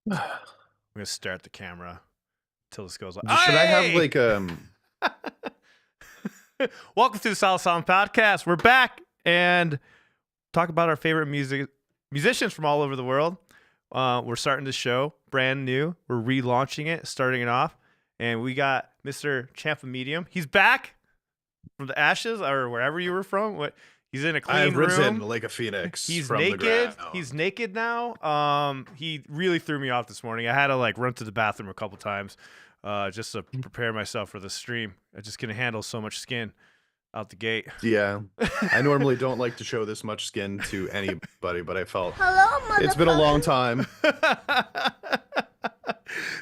I'm gonna stare at the camera till this goes like, Should I have hey! like Welcome to the Solid Sound Podcast. We're back and talk about our favorite musicians from all over the world. We're starting the show brand new. We're relaunching it, starting it off, and we got Mr. Champ of Medium. He's back from the ashes or wherever you were from. He's in a clean I've room. risen like a phoenix. He's from naked. The ground. He's naked now. He really threw me off this morning. I had to like run to the bathroom a couple times, just to prepare myself for the stream. I just couldn't handle so much skin out the gate. Yeah, I normally don't like to show this much skin to anybody, but I felt Hello, it's been a long time.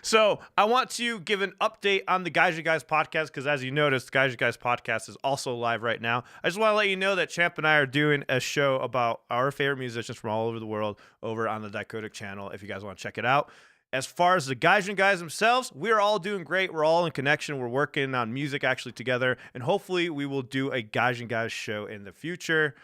So I want to give an update on the GAIJIN Guys podcast because, as you noticed, the GAIJIN Guys podcast is also live right now. I just want to let you know that Champ and I are doing a show about our favorite musicians from all over the world over on the Dicodec channel if you guys want to check it out. As far as the GAIJIN Guys themselves, we're all doing great. We're all in connection. We're working on music actually together, and hopefully we will do a GAIJIN Guys show in the future.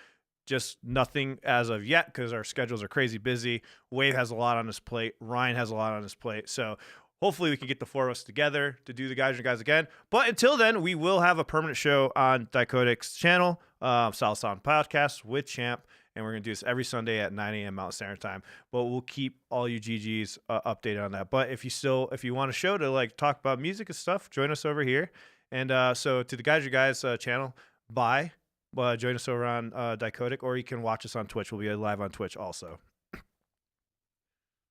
Just nothing as of yet because our schedules are crazy busy. Wade has a lot on his plate. Ryan has a lot on his plate. So hopefully we can get the four of us together to do the GAIJIN Guys again. But until then, we will have a permanent show on Dicodec's channel, Solid Sound Podcast with Champ. And we're going to do this every Sunday at 9 a.m. Mountain Standard Time. But we'll keep all you GGs updated on that. But if you want a show to like talk about music and stuff, join us over here. And so to the GAIJIN Guys channel, bye. Join us over on Dicodec, or you can watch us on Twitch. We'll be live on Twitch also.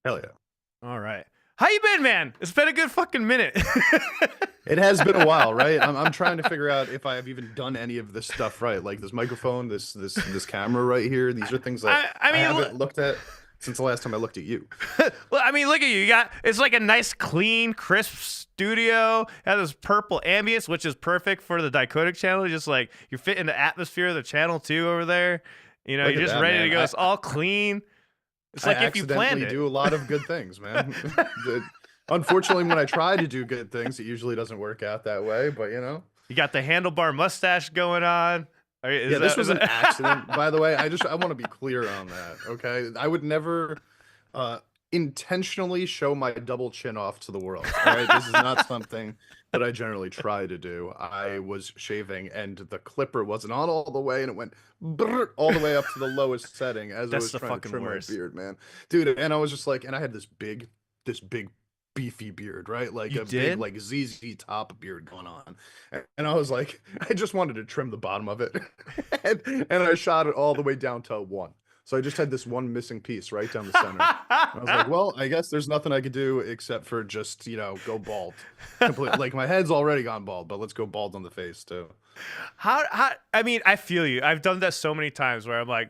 Hell yeah. All right. How you been, man? It's been a good fucking minute. It has been a while, right? I'm trying to figure out if I have even done any of this stuff right. Like this microphone, this camera right here. These are things that I haven't looked at since the last time I looked at you. Well, I mean, look at you. It's like a nice, clean, crisp studio. It has this purple ambience, which is perfect for the Dicodec channel. Just like you're fitting the atmosphere of the channel too over there. You know, you're just ready to go. It's all clean. It's like if you planned it. I do a lot of good things, man. Unfortunately, when I try to do good things, it usually doesn't work out that way. But you know, you got the handlebar mustache going on. This was an accident, by the way. I want to be clear on that. Okay, I would never intentionally show my double chin off to the world. All right, this is not something that I generally try to do. I was shaving, and the clipper wasn't on all the way, and it went all the way up to the lowest setting as I was trying to trim my beard, man, dude. And I was just like, and I had this big beefy beard, right? Like big like ZZ Top beard going on, and I was like, I just wanted to trim the bottom of it, and I shot it all the way down to one. So I just had this one missing piece right down the center. I was like, well, I guess there's nothing I could do except for just, you know, go bald. Like my head's already gone bald, but let's go bald on the face too. How I mean, I feel you. I've done that so many times where I'm like,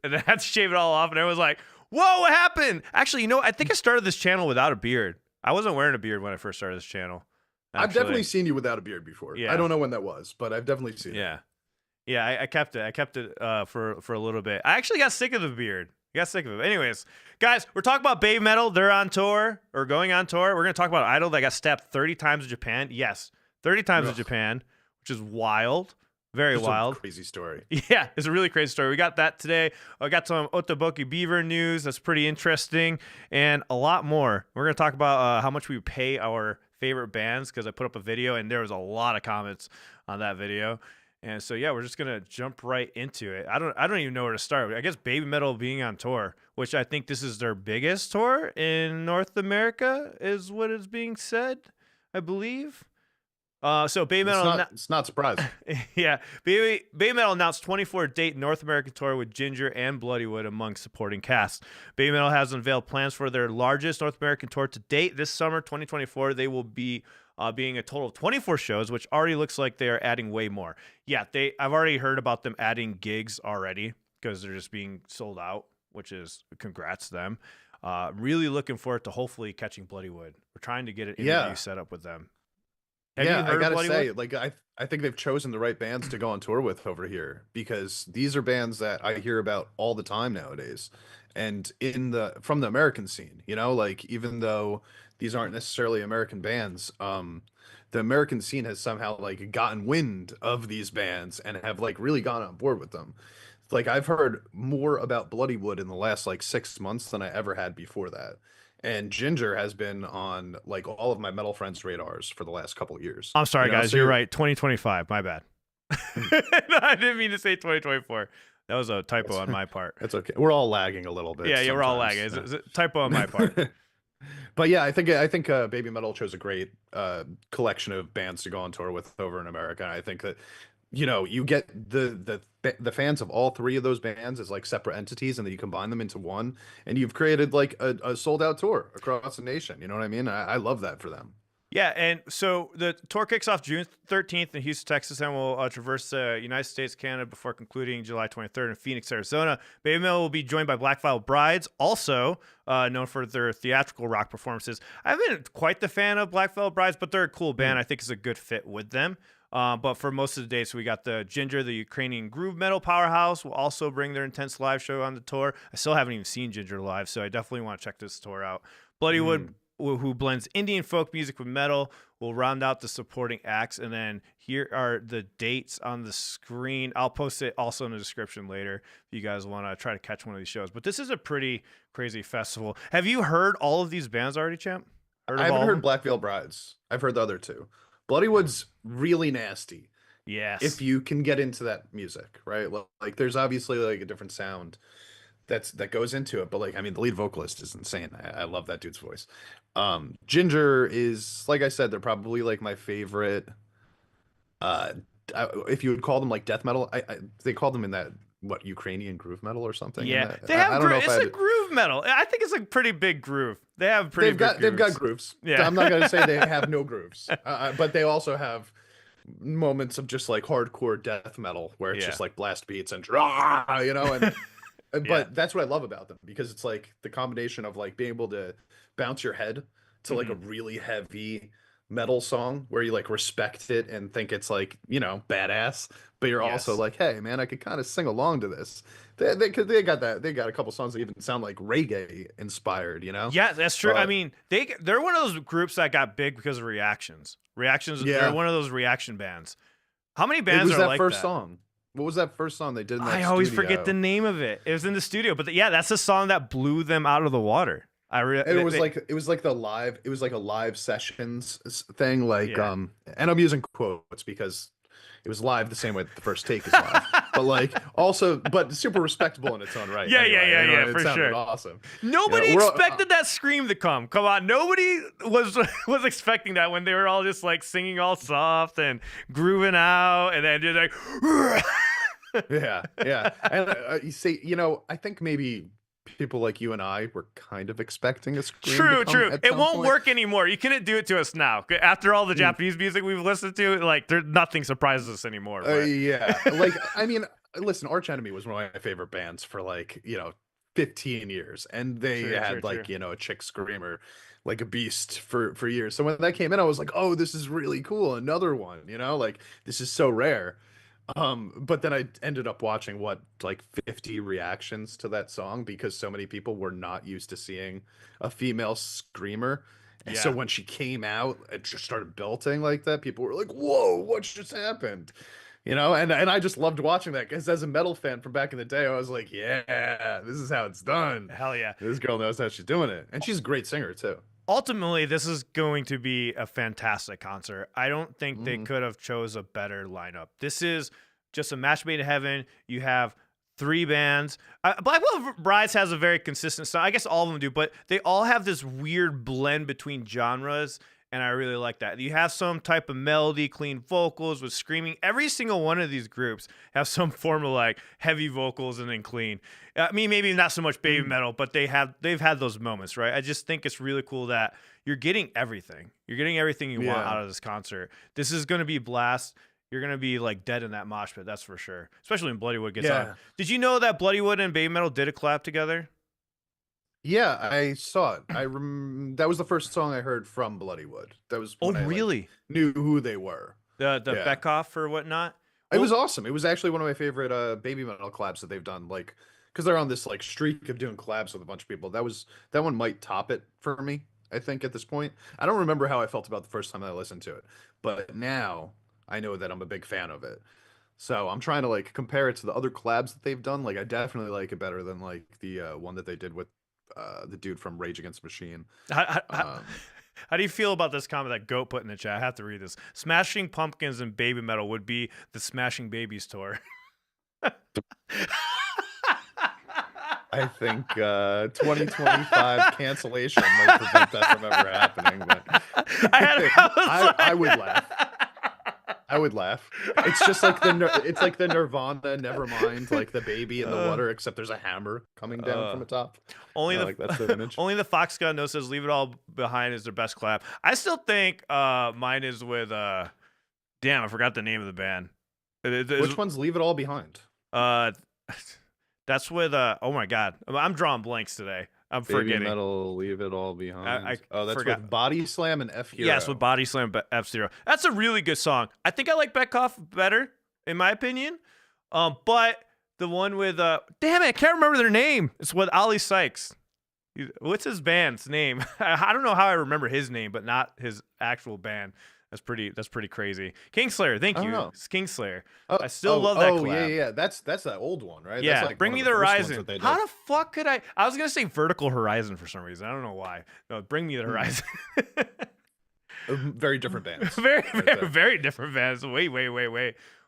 and I had to shave it all off, and everyone's like, whoa, what happened? Actually, you know, I think I started this channel without a beard. I wasn't wearing a beard when I first started this channel. I've definitely seen you without a beard before. Yeah. I don't know when that was, but I've definitely seen it. Yeah, I kept it. I kept it for a little bit. I actually got sick of the beard. I got sick of it. Anyways, guys, we're talking about BABYMETAL. They're on tour or going on tour. We're going to talk about Idol that got stabbed 30 times in Japan. Yes, 30 times in Japan, which is wild. Very wild. Crazy story. Yeah, it's a really crazy story. We got that today. I got some Otoboki Beaver news. That's pretty interesting. And a lot more. We're going to talk about how much we pay our favorite bands because I put up a video and there was a lot of comments on that video. And so, yeah, we're just going to jump right into it. I don't even know where to start. I guess BABYMETAL being on tour, which I think this is their biggest tour in North America is what is being said, I believe. So BABYMETAL, it's not surprising. Yeah, BABYMETAL announced 24-date North American tour with Ginger and Bloodywood among supporting cast. BABYMETAL has unveiled plans for their largest North American tour to date. This summer, 2024, they will be being a total of 24 shows, which already looks like they are adding way more. Yeah, I've already heard about them adding gigs already because they're just being sold out, which is congrats to them. Really looking forward to hopefully catching Bloodywood. We're trying to get an interview set up with them. I gotta say, like I think they've chosen the right bands to go on tour with over here because these are bands that I hear about all the time nowadays, and from the American scene, you know, like even though these aren't necessarily American bands, the American scene has somehow like gotten wind of these bands and have like really gone on board with them. Like I've heard more about Bloodywood in the last like 6 months than I ever had before that. and Ginger has been on like all of my metal friends' radars for the last couple of years. I'm sorry, You know, guys. so You're right. 2025. My bad. mm, No, I didn't mean to say 2024. That was a typo that's on my part. that's okay. We're all lagging a little bit Yeah, yeah, we're all lagging. sometimes. It's a typo on my part. But yeah, I think Baby Metal chose a great collection of bands to go on tour with over in America. And I think that you get the fans of all three of those bands as like separate entities, and then you combine them into one, and you've created like a sold out tour across the nation. You know what I mean? I love that for them. Yeah, and so the tour kicks off June 13th in Houston, Texas, and will traverse the United States, Canada before concluding July 23rd in Phoenix, Arizona. Baby Metal will be joined by Black Veil Brides, also known for their theatrical rock performances. I've been quite the fan of Black Veil Brides, but they're a cool band. I think it's a good fit with them. But for most of the days, so we got the Ginger, the Ukrainian groove metal powerhouse, will also bring their intense live show on the tour. I still haven't even seen Ginger live, so I definitely want to check this tour out. Bloodywood, who blends Indian folk music with metal, will round out the supporting acts. And then here are the dates on the screen. I'll post it also in the description later if you guys want to try to catch one of these shows. But this is a pretty crazy festival. Have you heard all of these bands already, Champ? I haven't heard Black Veil Brides. I've heard the other two. Bloodywood's really nasty. Yes. If you can get into that music, right? Like there's obviously like a different sound that goes into it, but like I mean the lead vocalist is insane. I love that dude's voice. Ginger is, like I said, they're probably like my favorite. uh if you would call them like death metal, they call them in that, what, Ukrainian groove metal or something in Yeah, that. they have I don't know if it's a groove metal. I think it's a pretty big groove. They have pretty they've got grooves. Yeah. I'm not gonna say they have no grooves, but they also have moments of just like hardcore death metal where it's just like blast beats and and Yeah. but that's what I love about them, because it's like the combination of like being able to bounce your head to like a really heavy metal song where you like respect it and think it's like, badass, but you're also Yes. like, hey man, I could kind of sing along to this. They got a couple songs that even sound like reggae inspired, Yeah, that's true. I mean, they're one of those groups that got big because of reactions. Yeah. They're one of those reaction bands. How many It bands was are that like first that? song. What was that first song they did in that I always studio? forget the name of it. It was in the studio, but yeah, that's the song that blew them out of the water. It was like the live. It was like a live sessions thing. Like Yeah. and I'm using quotes because it was live the same way that the first take is live. But like also, but super respectable in its own right. Yeah, anyway, yeah, it for sounded sure. awesome. Nobody we're- expected that scream to come. Come on, nobody was expecting that when they were all just like singing all soft and grooving out, and then just like. Yeah, yeah. And you see, I think maybe people like you and I were kind of expecting a scream. True. At It some won't point. work anymore. You couldn't do it to us now. After all the Japanese music we've listened to, like nothing surprises us anymore. But. Yeah, like I mean, listen, Arch Enemy was one of my favorite bands for like 15 years, and they had like a chick screamer like a beast for years. So when that came in, I was like, oh, this is really cool. Another one, like this is so rare. But then I ended up watching like 50 reactions to that song because so many people were not used to seeing a female screamer. And so Yeah. when she came out and just started belting like that, people were like, whoa, what just happened? And I just loved watching that because as a metal fan from back in the day, I was like, yeah, this is how it's done. Hell yeah. This girl knows how she's doing it. And she's a great singer too. Ultimately, this is going to be a fantastic concert. I don't think they could have chose a better lineup. This is just a match made in heaven. You have 3 bands. Black Veil Brides has a very consistent style. I guess all of them do, but they all have this weird blend between genres, and I really like that. You have some type of melody, clean vocals with screaming. Every single one of these groups have some form of like heavy vocals and then clean. I mean, maybe not so much baby metal, but they've had those moments, right? I just think it's really cool that you're getting everything. You're getting everything you want out of this concert. This is going to be blast. You're going to be like dead in that mosh pit, that's for sure. Especially when Bloodywood gets on. Did you know that Bloodywood and Baby Metal did a collab together? Yeah, I saw it. That was the first song I heard from Bloodywood. That was when I, like, Really? knew who they were. The Beckoff or whatnot? It was awesome. It was actually one of my favorite Baby Metal collabs that they've done. Like, because they're on this like streak of doing collabs with a bunch of people. That one might top it for me, I think, at this point. I don't remember how I felt about the first time I listened to it, but now I know that I'm a big fan of it. So I'm trying to like compare it to the other collabs that they've done. Like, I definitely like it better than like the one that they did with the dude from Rage Against the Machine. How, how do you feel about this comment that Goat put in the chat? I have to read this. Smashing Pumpkins and Baby Metal would be the Smashing Babies tour. I think 2025 cancellation might prevent that from ever happening. But I would laugh. I would laugh. It's just like it's like the Nirvana Nevermind, like the baby in the water, except there's a hammer coming down from the top. Only the like that's the image. Only the Fox God knows says leave it all behind is their best collab. I still think mine is with damn, I forgot the name of the band. Which one's Leave It All Behind? That's with oh my god, I'm drawing blanks today. I'm forgetting. BABYMETAL, Leave It All Behind. That's forgot. with Body Slam and F Hero. Yes, with Body Slam F-Zero. That's a really good song. I think I like Betkoff better, in my opinion. But the one with damn it, I can't remember their name. It's with Ollie Sykes. What's his band's name? I don't know how I remember his name, but not his actual band. That's pretty crazy. Kingslayer, thank you. It's Kingslayer. I still love that collab. Yeah. That's that old one, right? Yeah, That's like Bring Me the Horizon. That How the fuck could I was gonna say Vertical Horizon for some reason. I don't know why. No, Bring Me the Horizon. Very different bands. very different bands.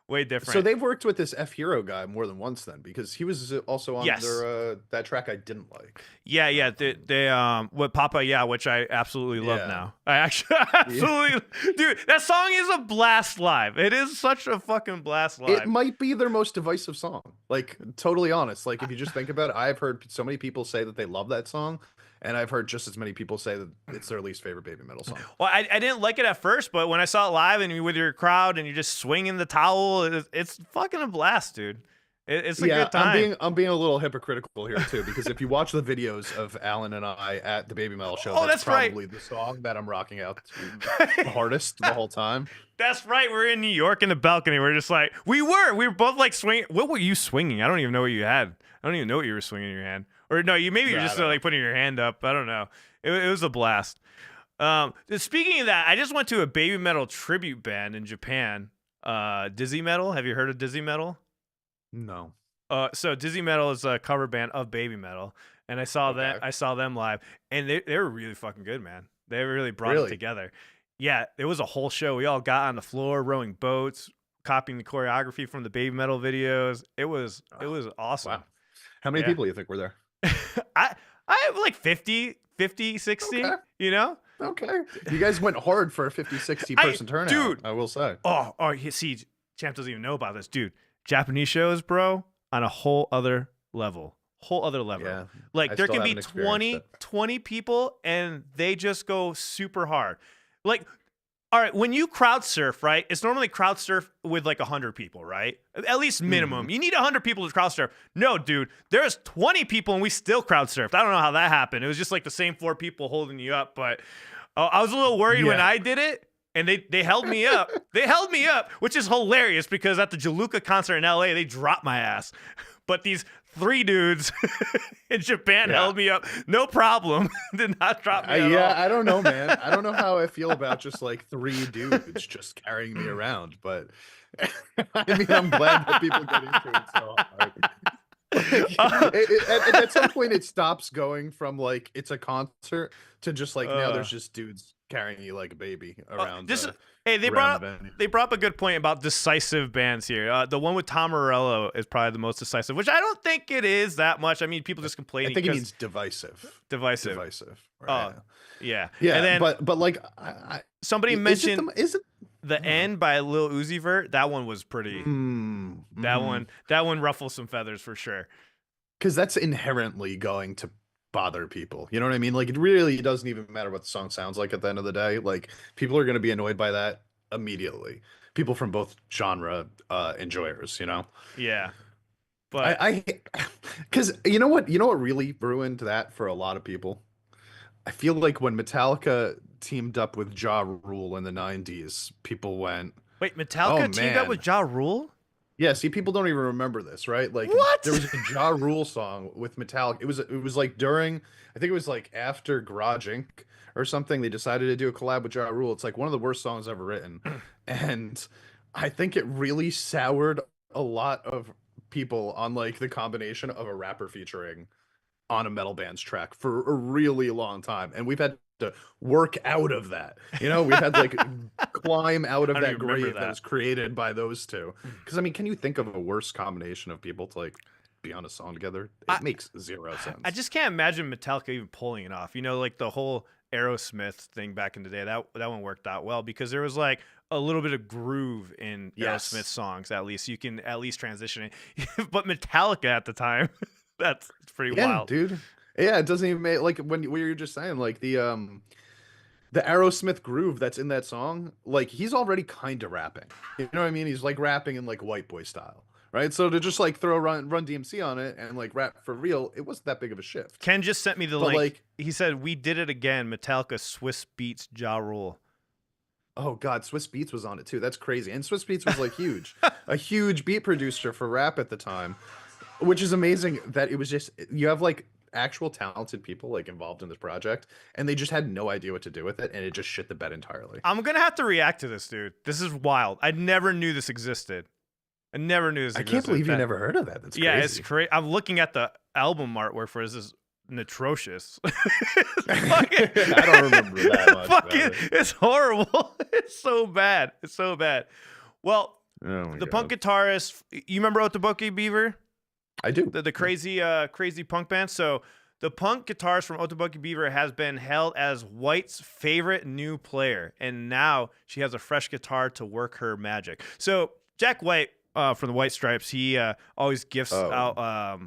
Way different. So they've worked with this F Hero guy more than once then, because he was also on their that track I didn't like. Yeah. They with Papa, which I absolutely love now. I actually absolutely dude, that song is a blast live. It is such a fucking blast live. It might be their most divisive song. Like, totally honest. Like, if you just think about it, I've heard so many people say that they love that song. And I've heard just as many people say that it's their least favorite BABYMETAL song. Well, I didn't like it at first, but when I saw it live and you with your crowd and you're just swinging the towel, it's fucking a blast, dude. It's a good time. I'm being a little hypocritical here too, because if you watch the videos of Alan and I at the BABYMETAL show, that's probably the song that I'm rocking out to the hardest the whole time. That's right. We're in New York in the balcony. We're just like we were both like swinging. What were you swinging? I don't even know what you had. I don't even know what you were swinging in your hand. Or no, you maybe you're just like putting your hand up. I don't know. It was a blast. Speaking of that, I just went to a BABYMETAL tribute band in Japan. Dizzy Metal. Have you heard of Dizzy Metal? No. So Dizzy Metal is a cover band of BABYMETAL, and I saw them live, and they were really fucking good, man. They really brought it together. Yeah, it was a whole show. We all got on the floor rowing boats, copying the choreography from the BABYMETAL videos. It was awesome. Wow. How many people do you think were there? I have like 50, 60, you know? Okay. You guys went hard for a 50, 60 person turnout, dude. I will say. Oh, see, Champ doesn't even know about this, dude. Japanese shows, bro, on a whole other level. Yeah, like there can be 20 people and they just go super hard. Like, all right, when you crowd surf, right? It's normally crowd surf with like 100 people, right? At least minimum. You need 100 people to crowd surf. No, dude, there's 20 people and we still crowd surfed. I don't know how that happened. It was just like the same 4 people holding you up. But I was a little worried when I did it, and they held me up. They held me up, which is hilarious because at the Jaluka concert in LA, they dropped my ass. But these 3 dudes in Japan held me up, no problem. Did not drop me at all. I don't know, man. I don't know how I feel about just like 3 dudes just carrying me around, but I mean, I'm glad that people get into it so hard. At some point, it stops going from like it's a concert to just like now there's just dudes carrying you like a baby around. They brought up a good point about decisive bands here. The one with Tom Morello is probably the most decisive, which I don't think it is that much. I mean, people just complaining. I think it means divisive. Divisive. Right? Yeah. And then, but like somebody mentioned the End by Lil Uzi Vert. That one was pretty. That one ruffles some feathers for sure. Because that's inherently going to bother people. You know what I mean? Like, it really doesn't even matter what the song sounds like at the end of the day. Like, people are going to be annoyed by that immediately. People from both genre enjoyers, you know? Yeah. But I because you know what really ruined that for a lot of people? I feel like when Metallica teamed up with Ja Rule in the 90s, people went, wait, Metallica teamed up with Ja Rule? Yeah, see, people don't even remember this, right? Like, what? There was a Ja Rule song with Metallica. It was like during, I think it was like after Garage Inc. or something. They decided to do a collab with Ja Rule. It's like one of the worst songs ever written, and I think it really soured a lot of people on like the combination of a rapper featuring on a metal band's track for a really long time, and we've had to work out of that. You know, we've had to, like, climb out I of don't that even remember grave that was that. created by those two. Because I mean, can you think of a worse combination of people to like be on a song together? I It makes zero I sense. just can't imagine Metallica even pulling it off. You know, like the whole Aerosmith thing back in the day. That one worked out well because there was like a little bit of groove in Aerosmith Yes. songs. At least you can at least transition it. But Metallica at the time, that's pretty Yeah, wild. dude. Yeah, it doesn't even make like when you were just saying like the Aerosmith groove that's in that song, like he's already kind of rapping. You know what I mean? He's like rapping in like white boy style, right? So to just like throw Run DMC on it and like rap for real, it wasn't that big of a shift. Ken just sent me the But link. like, He said we did it again. Metallica Swiss Beats Ja Rule. oh God, Swiss Beats was on it too. That's crazy. And Swiss Beats was like huge, a huge beat producer for rap at the time, which is amazing that it was just you have like actual talented people like involved in this project, and they just had no idea what to do with it, and it just shit the bed entirely. I'm gonna have to react to this, dude. This is wild. I never knew this existed. I never knew this I existed. can't believe you never heard of that. That's yeah, crazy. it's crazy. I'm looking at the album artwork for this. Is atrocious. Fucking, I don't remember that much. fucking, it's horrible. It's so bad. It's so bad. Well, Oh my the God. punk guitarist. You remember Otoboke Beaver? I do. The crazy crazy punk band. So the punk guitarist from Otoboke Beaver has been hailed as White's favorite new player, and now she has a fresh guitar to work her magic. So Jack White from the White Stripes, he always gifts out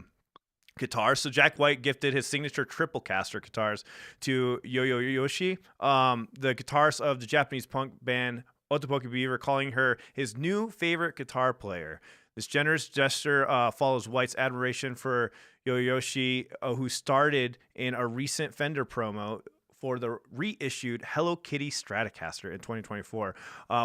guitars. So Jack White gifted his signature triple caster guitars to Yo-Yo Yoshi, the guitarist of the Japanese punk band Otoboke Beaver, calling her his new favorite guitar player. This generous gesture follows White's admiration for Yoshi, who started in a recent Fender promo for the reissued Hello Kitty Stratocaster in 2024.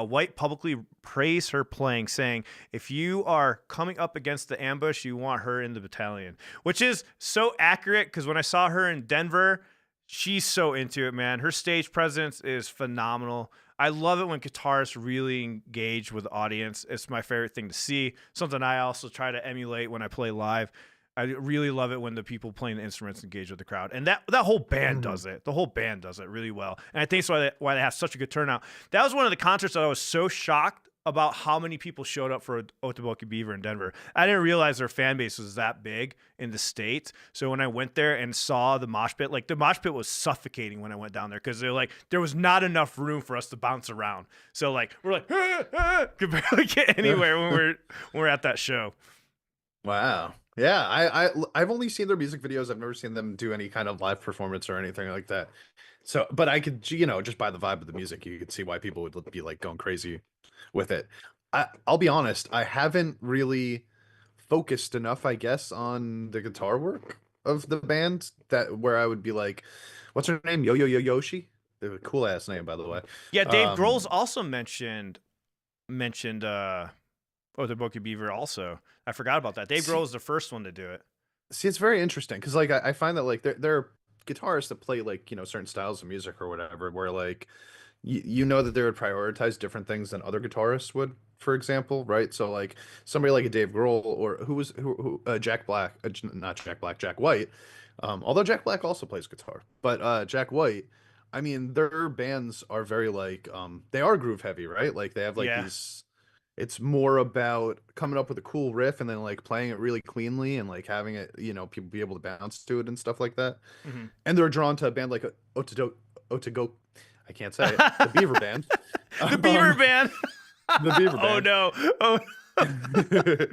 White publicly praised her playing, saying, "If you are coming up against the ambush, you want her in the battalion," which is so accurate because when I saw her in Denver, she's so into it, man. Her stage presence is phenomenal. I love it when guitarists really engage with the audience. It's my favorite thing to see. Something I also try to emulate when I play live. I really love it when the people playing the instruments engage with the crowd, and that whole band does it. The whole band does it really well, and I think that's why they have such a good turnout. That was one of the concerts that I was so shocked about how many people showed up for Otoboke Beaver in Denver. I didn't realize their fan base was that big in the States. So when I went there and saw the mosh pit, like the mosh pit was suffocating when I went down there because they're like there was not enough room for us to bounce around. So like we're like could barely get anywhere when we're at that show. Wow. Yeah, I've only seen their music videos. I've never seen them do any kind of live performance or anything like that. So, but I could, just by the vibe of the music, you could see why people would be like going crazy with it. I'll be honest, I haven't really focused enough, I guess, on the guitar work of the band that where I would be like, what's her name? Yoshi? They have a cool ass name, by the way. Yeah, Dave Grohl's also mentioned Otoboke Beaver also. I forgot about that. Dave Grohl is the first one to do it. See, it's very interesting because like I find that like there are guitarists that play like certain styles of music or whatever where like you know that they would prioritize different things than other guitarists would, for example, right? So like somebody like a Dave Grohl or Jack Black, not Jack Black, Jack White. Although Jack Black also plays guitar, but Jack White, I mean, their bands are very like they are groove heavy, right? Like they have like these. It's more about coming up with a cool riff and then like playing it really cleanly and like having it, people be able to bounce to it and stuff like that. Mm-hmm. And they're drawn to a band like Otogo. I can't say it. The Beaver Band. The Beaver Band. The Beaver Band. Oh no.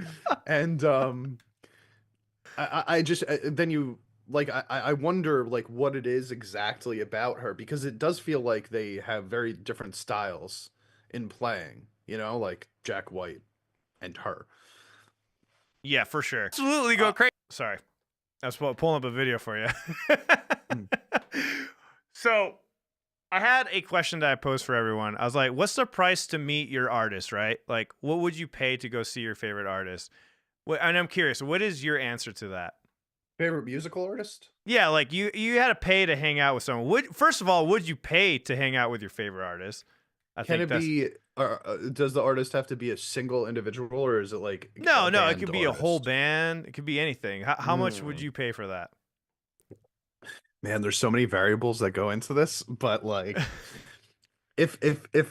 And I just then you like I wonder like what it is exactly about her because it does feel like they have very different styles in playing. Like Jack White and her. Yeah, for sure. Absolutely go crazy. Sorry. I was pulling up a video for you. So I had a question that I posed for everyone. I was like, what's the price to meet your artist, right? Like, what would you pay to go see your favorite artist? And I'm curious, what is your answer to that? Favorite musical artist? Yeah, like you had to pay to hang out with someone. First of all, would you pay to hang out with your favorite artist? Can it be? Does the artist have to be a single individual, or is it like no? It could be a whole band. It could be anything. How much would you pay for that? Man, there's so many variables that go into this, but like, if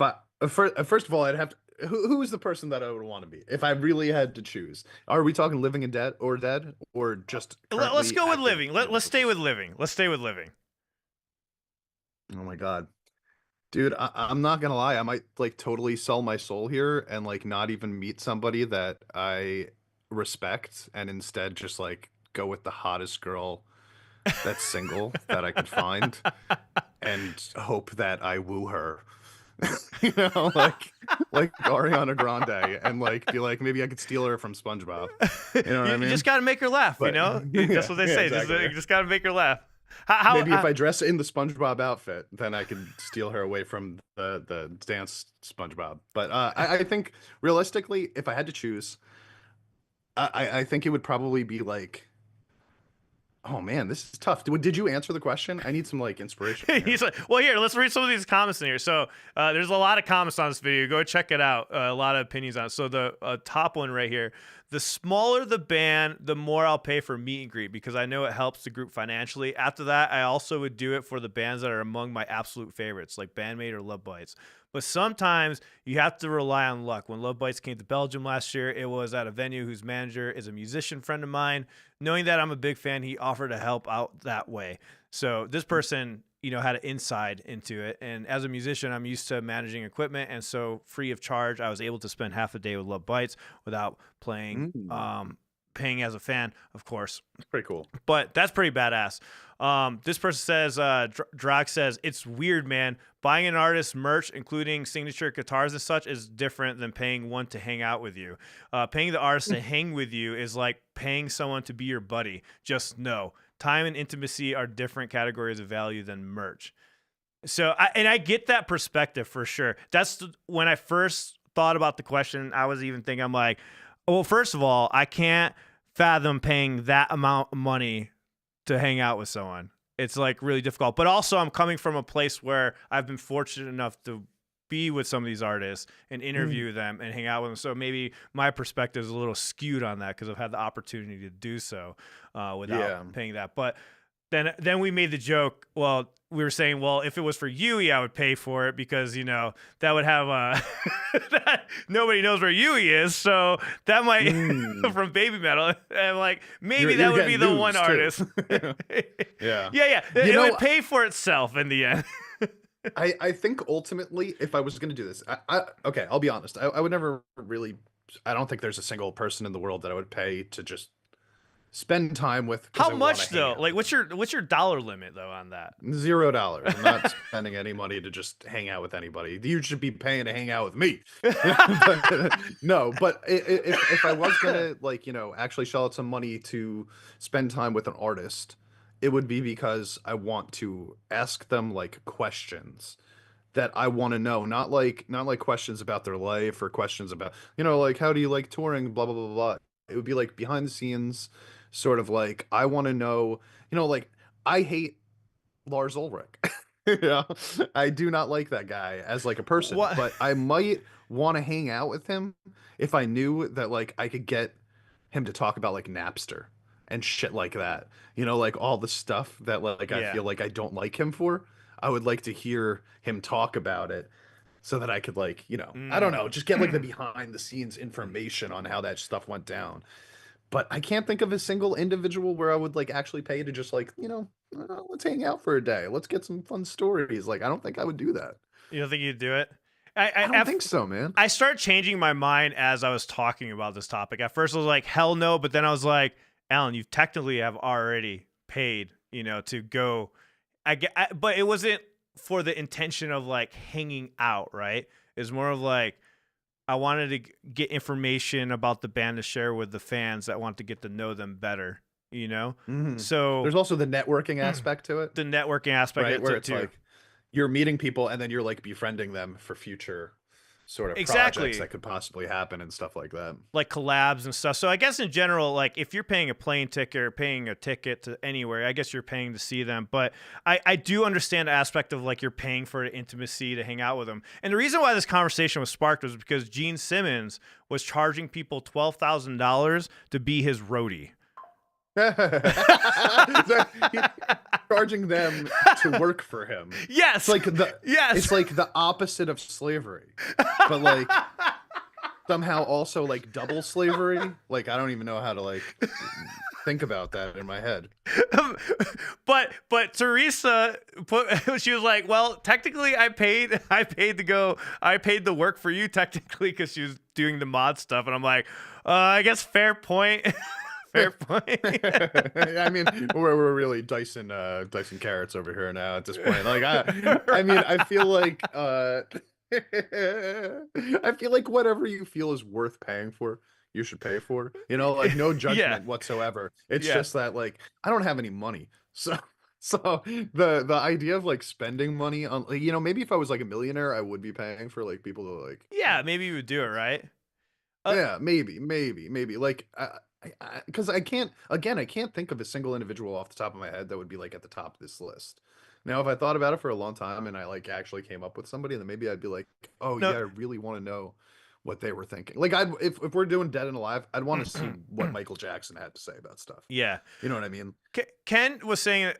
I first of all, I'd have to. Who is the person that I would want to be if I really had to choose? Are we talking living and dead, or just Let's currently go with active living. Let's stay individuals? with living. Let's stay with living. Oh my God. Dude, I'm not gonna lie. I might like totally sell my soul here and like not even meet somebody that I respect and instead just like go with the hottest girl that's single that I could find and hope that I woo her. You know, like Ariana Grande and like be like maybe I could steal her from SpongeBob. You know what I You just mean? got to make her laugh, you But know? That's yeah, what they yeah, say. exactly. You just got to make her laugh. Maybe if I dress in the SpongeBob outfit, then I could steal her away from the dance SpongeBob. But I think realistically, if I had to choose, I think it would probably be like, oh man, this is tough. Did you answer the question? I need some like inspiration here. He's like, well, here, let's read some of these comments in here. So there's a lot of comments on this video. Go check it out. A lot of opinions on it. So the top one right here, the smaller the band, the more I'll pay for meet and greet because I know it helps the group financially. After that, I also would do it for the bands that are among my absolute favorites, like Bandmate or Love Bites. But sometimes you have to rely on luck. When Love Bites came to Belgium last year, it was at a venue whose manager is a musician friend of mine. Knowing that I'm a big fan, he offered to help out that way. So this person, had an inside into it. And as a musician, I'm used to managing equipment. And so free of charge, I was able to spend half a day with Love Bites without paying as a fan, of course. That's pretty cool. But that's pretty badass. This person says, Drag says, it's weird, man. Buying an artist's merch, including signature guitars and such, is different than paying one to hang out with you. Paying the artist to hang with you is like paying someone to be your buddy. Just know, time and intimacy are different categories of value than merch. So, I get that perspective for sure. That's when I first thought about the question. I was even thinking, I'm like, well, first of all, I can't fathom paying that amount of money to hang out with someone. It's like really difficult. But also I'm coming from a place where I've been fortunate enough to be with some of these artists and interview them and hang out with them. So maybe my perspective is a little skewed on that because I've had the opportunity to do so without paying that. But then we made the joke. Well, we were saying, well, if it was for Yui, I would pay for it because, that would have that nobody knows where Yui is. So that might from BABYMETAL. And like, maybe that would be the one artist. Yeah. Yeah. It would pay for itself in the end. I think ultimately, if I was going to do this, okay, I'll be honest. I would never really, I don't think there's a single person in the world that I would pay to just spend time with. How much though? Like, what's your dollar limit though on that? $0. I'm not spending any money to just hang out with anybody. You should be paying to hang out with me. No, but if I was gonna actually shell out some money to spend time with an artist, it would be because I want to ask them like questions that I want to know, not like questions about their life or questions about like how do you like touring, blah blah blah blah. It would be like behind the scenes, sort of like I want to know, like I hate Lars Ulrich. Yeah, I do not like that guy as like a person, What? but I might want to hang out with him if I knew that like I could get him to talk about like Napster and shit like that. Like all the stuff that like I feel like I don't like him for. I would like to hear him talk about it so that I could like, I don't know, just get like the behind the scenes information on how that stuff went down. But I can't think of a single individual where I would like actually pay to just like, let's hang out for a day. Let's get some fun stories. Like, I don't think I would do that. You don't think you'd do it? I don't think so, man. I started changing my mind as I was talking about this topic. At first I was like, hell no. But then I was like, Alan, you technically have already paid, to go. But it wasn't for the intention of like hanging out, right? It's more of like, I wanted to get information about the band to share with the fans that want to get to know them better, So there's also the networking aspect to it. The networking aspect, right? Where it's too. like you're meeting people and then you're like befriending them for future sort of projects that could possibly happen and stuff like that, like collabs and stuff. So I guess in general, like if you're paying a plane ticket or paying a ticket to anywhere, I guess you're paying to see them. But I do understand the aspect of like you're paying for intimacy to hang out with them. And the reason why this conversation was sparked was because Gene Simmons was charging people $12,000 to be his roadie. charging them to work for him. Yes. It's like the yes. it's like the opposite of slavery, but like somehow also like double slavery. Like I don't even know how to like think about that in my head. but Teresa she was like, well, technically I paid the work for you technically because she was doing the mod stuff, and I'm like, I guess fair point. Fair point. I mean, we're really dicing carrots over here now at this point. Like I mean, I feel like I feel like whatever you feel is worth paying for, you should pay for. You know, like no judgment whatsoever. It's just that like I don't have any money. So the idea of like spending money on, like, you know, maybe if I was like a millionaire, I would be paying for like people to like, maybe you would do it, right? yeah, maybe like because I can't think of a single individual off the top of my head that would be like at the top of this list. Now, if I thought about it for a long time and I like actually came up with somebody, then maybe I'd be like, oh No. yeah, I really want to know what they were thinking. Like if we're doing Dead and Alive, I'd want to see what Michael Jackson had to say about stuff. Yeah. You know what I mean? Ken was saying,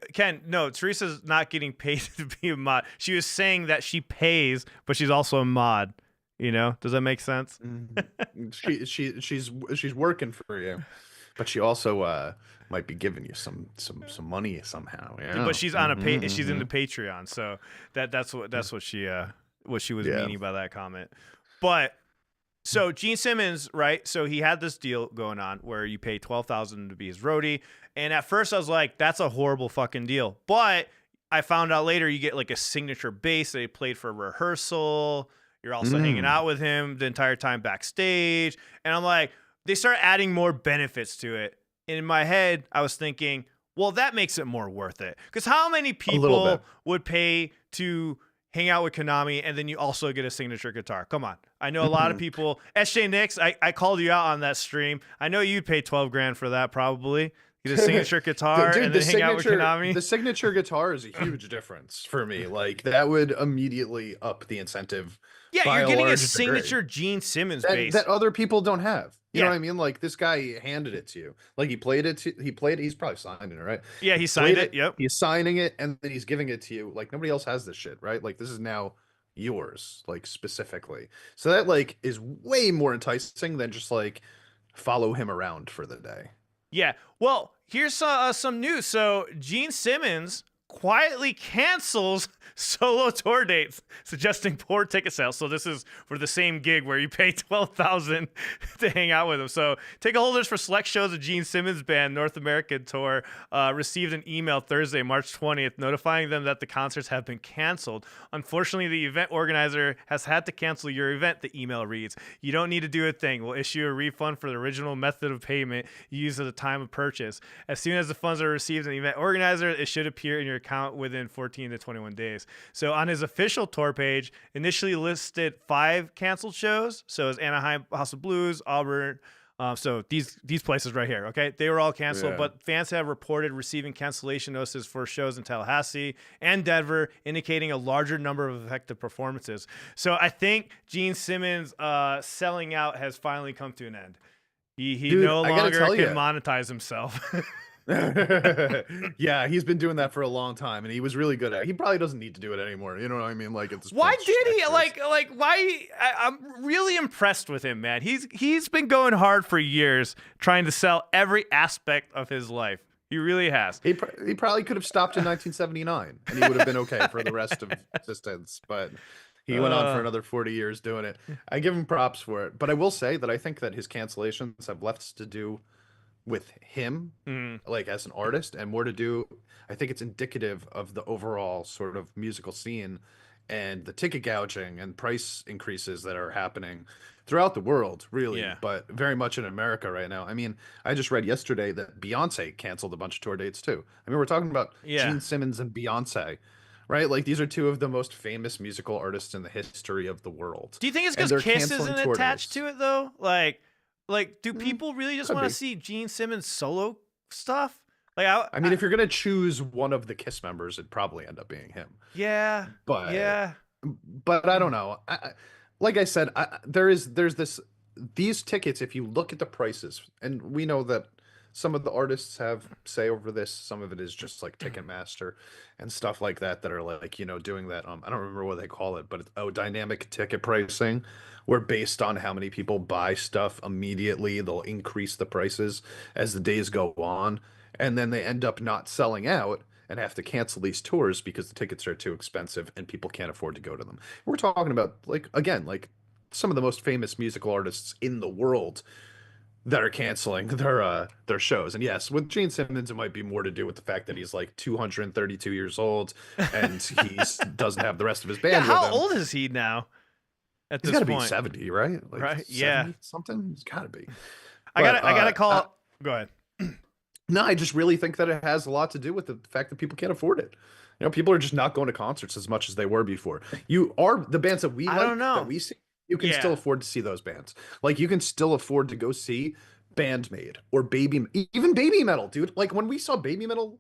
no, Teresa's not getting paid to be a mod. She was saying that she pays, but she's also a mod. You know, does that make sense? She's working for you, but she also might be giving you some money somehow. Yeah. But she's on a she's into Patreon, so that's what she was meaning by that comment. But so Gene Simmons, right? So he had this deal going on where you pay $12,000 to be his roadie, and at first I was like, that's a horrible fucking deal. But I found out later you get like a signature bass that he played for rehearsal. You're also hanging out with him the entire time backstage. And I'm like, they start adding more benefits to it. And in my head, I was thinking, well, that makes it more worth it. Because how many people would pay to hang out with Konami and then you also get a signature guitar? Come on. I know a lot of people. SJ Nix, I called you out on that stream. I know you'd pay 12 grand for that probably. Get a signature guitar and then hang out with Konami. The signature guitar is a huge difference for me. Like that would immediately up the incentive. Yeah, you're getting a signature Gene Simmons bass that other people don't have. You know what I mean? Like this guy handed it to you. Like he played it. He's probably signed it, right? Yeah, he signed it. Yep. He's signing it, and then he's giving it to you. Like nobody else has this shit, right? Like this is now yours, like specifically. So that like is way more enticing than just like follow him around for the day. Yeah. Well, here's some news. So Gene Simmons quietly cancels solo tour dates, suggesting poor ticket sales. So this is for the same gig where you pay $12,000 to hang out with him. So ticket holders for select shows of Gene Simmons Band North American tour received an email Thursday, March 20th, notifying them that the concerts have been canceled. Unfortunately, the event organizer has had to cancel your event, the email reads. You don't need to do a thing. We'll issue a refund for the original method of payment used at the time of purchase. As soon as the funds are received in the event organizer, it should appear in your account within 14 to 21 days. So on his official tour page, initially listed 5 canceled shows. So it's Anaheim House of Blues, Auburn. So these places right here, okay? They were all canceled, but fans have reported receiving cancellation notices for shows in Tallahassee and Denver, indicating a larger number of affected performances. So I think Gene Simmons selling out has finally come to an end. He no longer can monetize himself. Yeah, he's been doing that for a long time, and he was really good at it. He probably doesn't need to do it anymore. You know what I mean? Like, it's why did he why? I'm really impressed with him, man. He's been going hard for years, trying to sell every aspect of his life. He really has. He probably could have stopped in 1979, and he would have been okay for the rest of existence. But he went on for another 40 years doing it. I give him props for it. But I will say that I think that his cancellations have less to do with him, like as an artist, and more to do, I think it's indicative of the overall sort of musical scene and the ticket gouging and price increases that are happening throughout the world, really, but very much in America right now. I mean, I just read yesterday that Beyonce canceled a bunch of tour dates too. I mean, we're talking about Gene Simmons and Beyonce, right? Like, these are two of the most famous musical artists in the history of the world. Do you think it's because Kiss isn't attached to it though? Like, do people really just want to see Gene Simmons solo stuff? Like, I mean, if you're gonna choose one of the Kiss members, it'd probably end up being him. Yeah, but I don't know. Like I said, there's these tickets. If you look at the prices, and we know that some of the artists have say over this. Some of it is just like Ticketmaster and stuff like that that are like, doing that. I don't remember what they call it, but dynamic ticket pricing, where based on how many people buy stuff immediately, they'll increase the prices as the days go on, and then they end up not selling out and have to cancel these tours because the tickets are too expensive and people can't afford to go to them. We're talking about like again, like some of the most famous musical artists in the world that are canceling their shows. And yes, with Gene Simmons, it might be more to do with the fact that he's like 232 years old and doesn't have the rest of his Yeah, band with how him. old is he now at He's this got to be point? 70, right? Like Right? Yeah. 70 something. He's got to be. I But gotta call. Go ahead. no, I just really think that it has a lot to do with the fact that people can't afford it. People are just not going to concerts as much as they were before. You are the bands that we I like, don't know. that we see. You can still Yeah. afford to see those bands. Like you can still afford to go see Bandmade or even Baby Metal, dude. Like when we saw Baby Metal,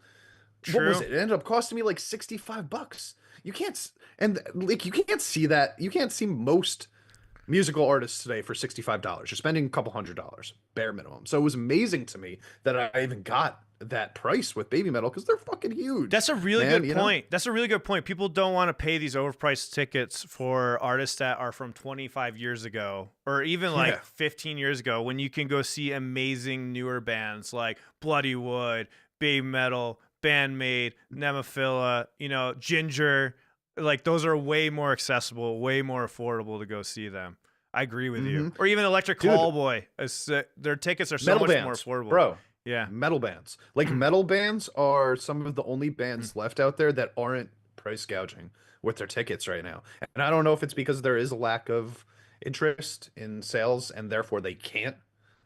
what was True. it? It ended up costing me like $65. You can't, and like you can't see that. You can't see most musical artists today for $65. You're spending a couple $100, bare minimum. So it was amazing to me that I even got that price with Baby Metal because they're fucking huge. That's a really man, good point. That's a really good point. People don't want to pay these overpriced tickets for artists that are from 25 years ago or even like Yeah. 15 years ago when you can go see amazing newer bands like Bloody Wood, Baby Metal, Bandmade, Nemophila, Ginger. Like those are way more accessible, way more affordable to go see them. I agree with you. Or even Electric Dude. Callboy. Their tickets are so Metal much bands, more affordable. bro. Yeah. Metal bands. Like metal bands are some of the only bands left out there that aren't price gouging with their tickets right now. And I don't know if it's because there is a lack of interest in sales and therefore they can't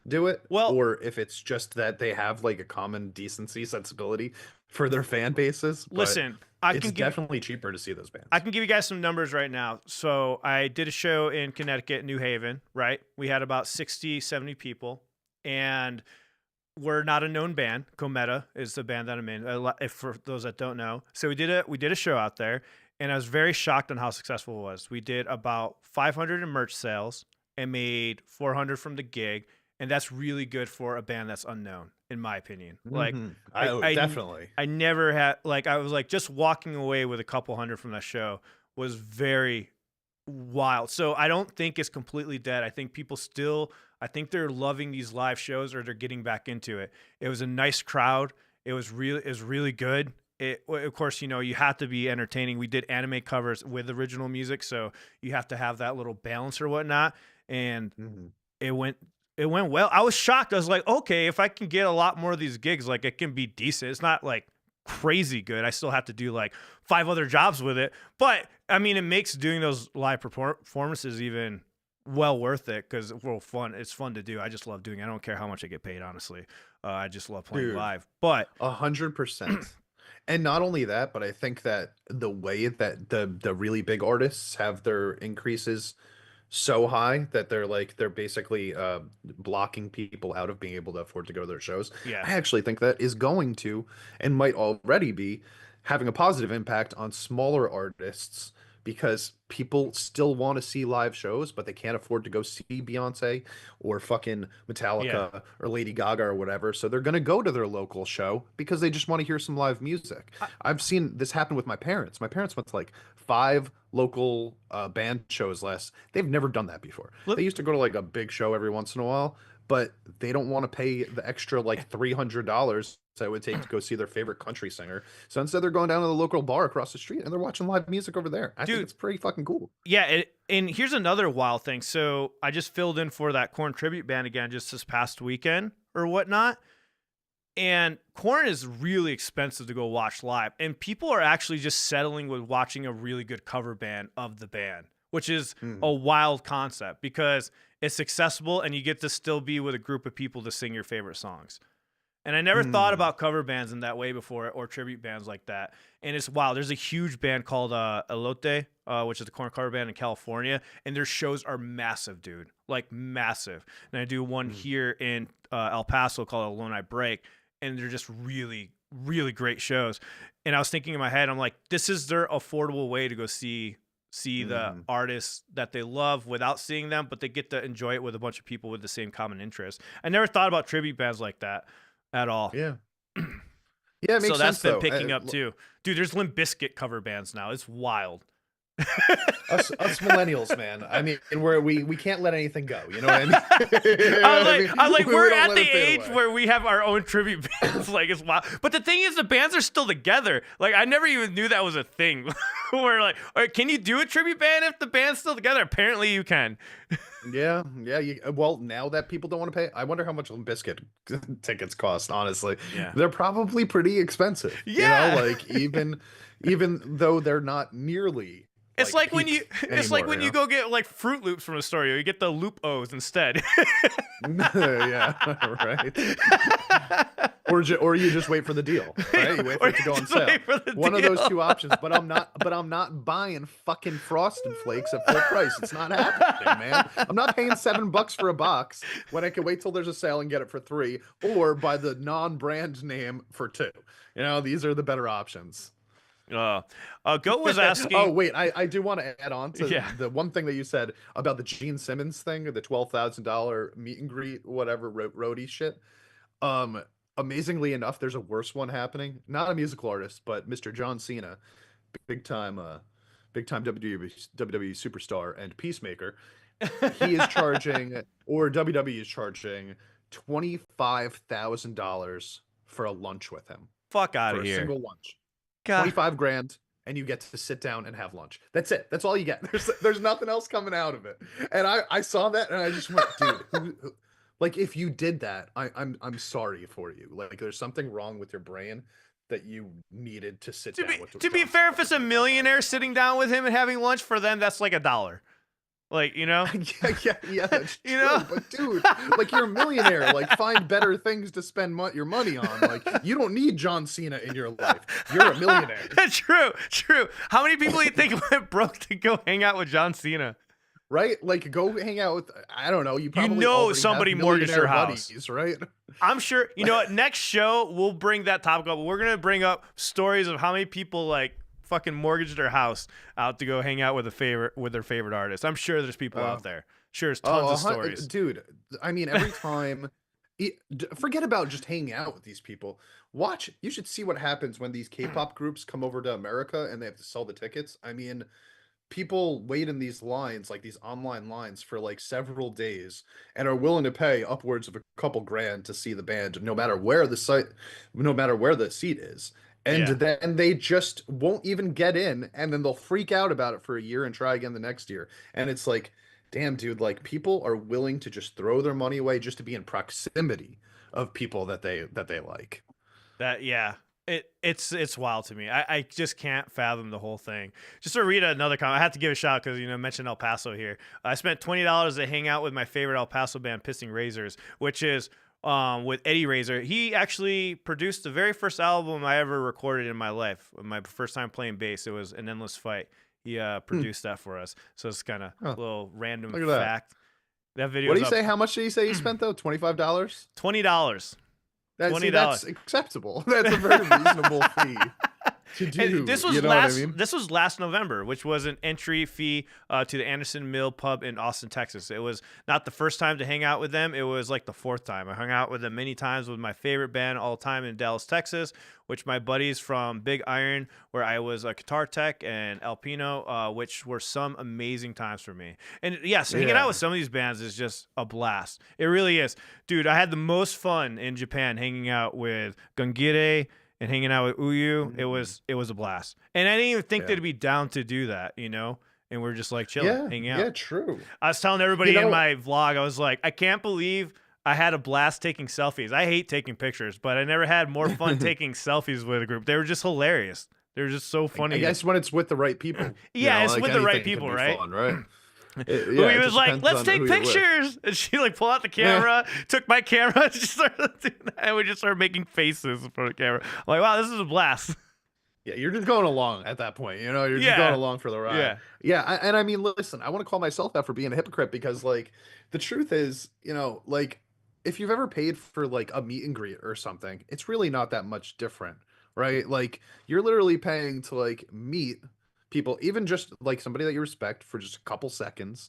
do it, Well, or if it's just that they have like a common decency sensibility for their fan bases. But listen, it's definitely cheaper to see those bands. I can give you guys some numbers right now. So I did a show in Connecticut, New Haven, right? We had about 60, 70 people, and we're not a known band. Cometa is the band that I'm in, if for those that don't know. So we did a show out there, and I was very shocked on how successful it was. We did about 500 in merch sales and made 400 from the gig, and that's really good for a band that's unknown, in my opinion. Like, Definitely. I never had, like, I was like, just walking away with a couple hundred from that show was very wild. So I don't think it's completely dead. I think people still, I think they're loving these live shows or they're getting back into it. It was a nice crowd. It was really good. Of course, you have to be entertaining. We did anime covers with original music, so you have to have that little balance or whatnot. And it went well. I was shocked. I was like, okay, if I can get a lot more of these gigs, like it can be decent. It's not like crazy good. I still have to do like 5 other jobs with it, but I mean, it makes doing those live performances even well worth it because fun. It's fun to do. I just love doing it. I don't care how much I get paid, honestly. I just love playing live. But 100%. And not only that, but I think that the way that the really big artists have their increases so high that they're basically blocking people out of being able to afford to go to their shows. Yeah. I actually think that is going to and might already be having a positive impact on smaller artists because people still want to see live shows, but they can't afford to go see Beyonce or fucking Metallica or Lady Gaga or whatever. So they're going to go to their local show because they just want to hear some live music. I've seen this happen with my parents. My parents went to like 5 local band shows last. They've never done that before. They used to go to like a big show every once in a while, but they don't want to pay the extra like $300 that it would take to go see their favorite country singer. So instead, they're going down to the local bar across the street and they're watching live music over there. I think it's pretty fucking cool. Yeah, and here's another wild thing. So I just filled in for that Korn tribute band again just this past weekend or whatnot. And Korn is really expensive to go watch live. And people are actually just settling with watching a really good cover band of the band, which is a wild concept because it's accessible and you get to still be with a group of people to sing your favorite songs. And I never thought about cover bands in that way before or tribute bands like that. And it's wild. There's a huge band called Elote, which is the Korn cover band in California. And their shows are massive, dude. Like massive. And I do one here in El Paso called Alone I Break. And they're just really, really great shows. And I was thinking in my head, I'm like, this is their affordable way to go see the artists that they love without seeing them, but they get to enjoy it with a bunch of people with the same common interest. I never thought about tribute bands like that. at all. Yeah. Yeah, it So makes that's sense been though. picking up too. Dude, there's Limp Bizkit cover bands now. It's wild. Us millennials, man. I mean, we can't let anything go. You know what I mean? I was like, we we're don't at let the it fade age away. where we have our own tribute bands. Like, it's wild. But the thing is, the bands are still together. Like, I never even knew that was a thing. Where like, all right, can you do a tribute band if the band's still together? Apparently, you can. Yeah, yeah. Well, now that people don't want to pay, I wonder how much Limp Bizkit tickets cost. Honestly, Yeah. they're probably pretty expensive. Yeah. You know, like even though they're not nearly It's like when you, peak it's like anymore, when you go get like Fruit Loops from a store. You get the Loop O's instead. Yeah, right. Or you just wait for the deal, right? You wait for Or it to go you on just sale. wait for the One of those deal. two options. But I'm not buying fucking Frosted Flakes at full price. It's not happening, man. I'm not paying $7 for a box when I can wait till there's a sale and get it for $3, or buy the non-brand name for $2. You know, these are the better options. Goat was asking. Oh wait, I do want to add on to Yeah. the one thing that you said about the Gene Simmons thing, the $12,000 meet and greet, whatever, roadie shit. Um, Amazingly enough, there's a worse one happening. Not a musical artist, but Mr. John Cena, big time, big time WWE superstar and peacemaker. He is charging, or WWE is charging, $25,000 for a lunch with him, Fuck out for of a here. single lunch. God. 25 grand, and you get to sit down and have lunch. That's it. That's all you get. There's nothing else coming out of it. And I saw that and I just went, dude, like, if you did that, I'm sorry for you. Like, there's something wrong with your brain that you needed to sit down with. To be John fair, Cena if it's for a 25 millionaire sitting down with him and having lunch, for them that's like $1. Like, you know? Yeah, that's You true. know? But dude, like, you're a millionaire. Like, find better things to spend your money on. Like, you don't need John Cena in your life. You're a millionaire. True. How many people do you think went broke to go hang out with John Cena? Right? Like, go hang out with, I don't know, you probably know already somebody have mortgaged your millionaire house. buddies, right? I'm sure, you know what, next show we'll bring that topic up. We're gonna bring up stories of how many people like fucking mortgaged their house out to go hang out with their favorite artist. I'm sure there's people out there. Sure, there's tons of stories. Dude, I mean, every time, forget about just hanging out with these people. You should see what happens when these K-pop groups come over to America and they have to sell the tickets. I mean, people wait in these lines, like these online lines, for like several days and are willing to pay upwards of a couple grand to see the band, no matter where the seat is. And Yeah. then they just won't even get in, and then they'll freak out about it for a year and try again the next year. And it's like, damn, dude, like, people are willing to just throw their money away just to be in proximity of people that they like. It's wild to me. I just can't fathom the whole thing. Just to read another comment, I have to give a shout because I mentioned El Paso here. I spent $20 to hang out with my favorite El Paso band, Pissing Razors, which is with Eddie Razor. He actually produced the very first album I ever recorded in my life. My first time playing bass, it was An Endless Fight. He produced that for us. So it's kind of a little random fact. That video. What do you say? How much did you say you spent though? $25? $20. That's acceptable. That's a very reasonable fee to do. And this was you know last. what I mean? This was last November, which was an entry fee to the Anderson Mill Pub in Austin, Texas. It was not the first time to hang out with them. It was like the fourth time. I hung out with them many times with my favorite band all time in Dallas, Texas, which my buddies from Big Iron, where I was a guitar tech, and El Pino, which were some amazing times for me. And yes, hanging out with some of these bands is just a blast. It really is, dude. I had the most fun in Japan hanging out with Gungire and hanging out with Uyu. It was a blast. And I didn't even think they'd be down to do that, And we're just like chilling, hanging out. Yeah, true. I was telling everybody in my vlog, I was like, I can't believe I had a blast taking selfies. I hate taking pictures, but I never had more fun taking selfies with a group. They were just hilarious. They were just so funny. I guess when it's with the right people. Yeah, it's like, with the right anything people, can be right? fun, right? He was like, let's take pictures. And she like pulled out the camera, took my camera, and she started doing that. And we just started making faces in front of the camera. I'm like, wow, this is a blast. Yeah, you're just going along at that point. You're just going along for the ride. And I mean, listen, I want to call myself out for being a hypocrite because, like, the truth is, like, if you've ever paid for like a meet and greet or something, it's really not that much different, right? Like, you're literally paying to like meet people, even just like somebody that you respect for just a couple seconds,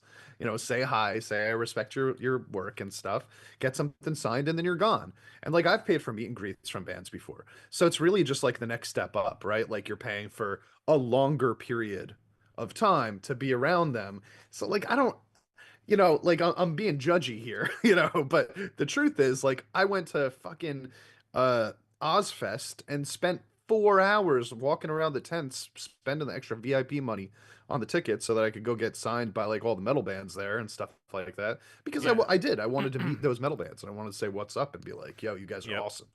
say hi, say I respect your work and stuff, get something signed, and then you're gone. And like I've paid for meet and greets from bands before. So it's really just like the next step up, right? Like you're paying for a longer period of time to be around them. So like I don't, like I'm being judgy here, but the truth is like I went to fucking Ozfest and spent 4 hours walking around the tents, spending the extra VIP money on the tickets so that I could go get signed by like all the metal bands there and stuff like that. Because I did. I wanted to meet those metal bands and I wanted to say what's up and be like, yo, you guys are awesome.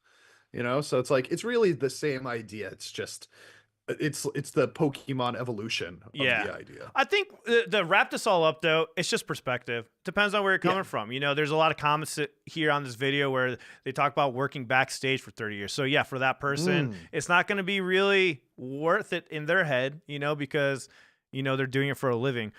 So it's like it's really the same idea. It's just it's the Pokemon evolution of the idea. I think to wrap this all up though, it's just perspective. Depends on where you're coming from. There's a lot of comments here on this video where they talk about working backstage for 30 years. So yeah, for that person, it's not going to be really worth it in their head, because they're doing it for a living.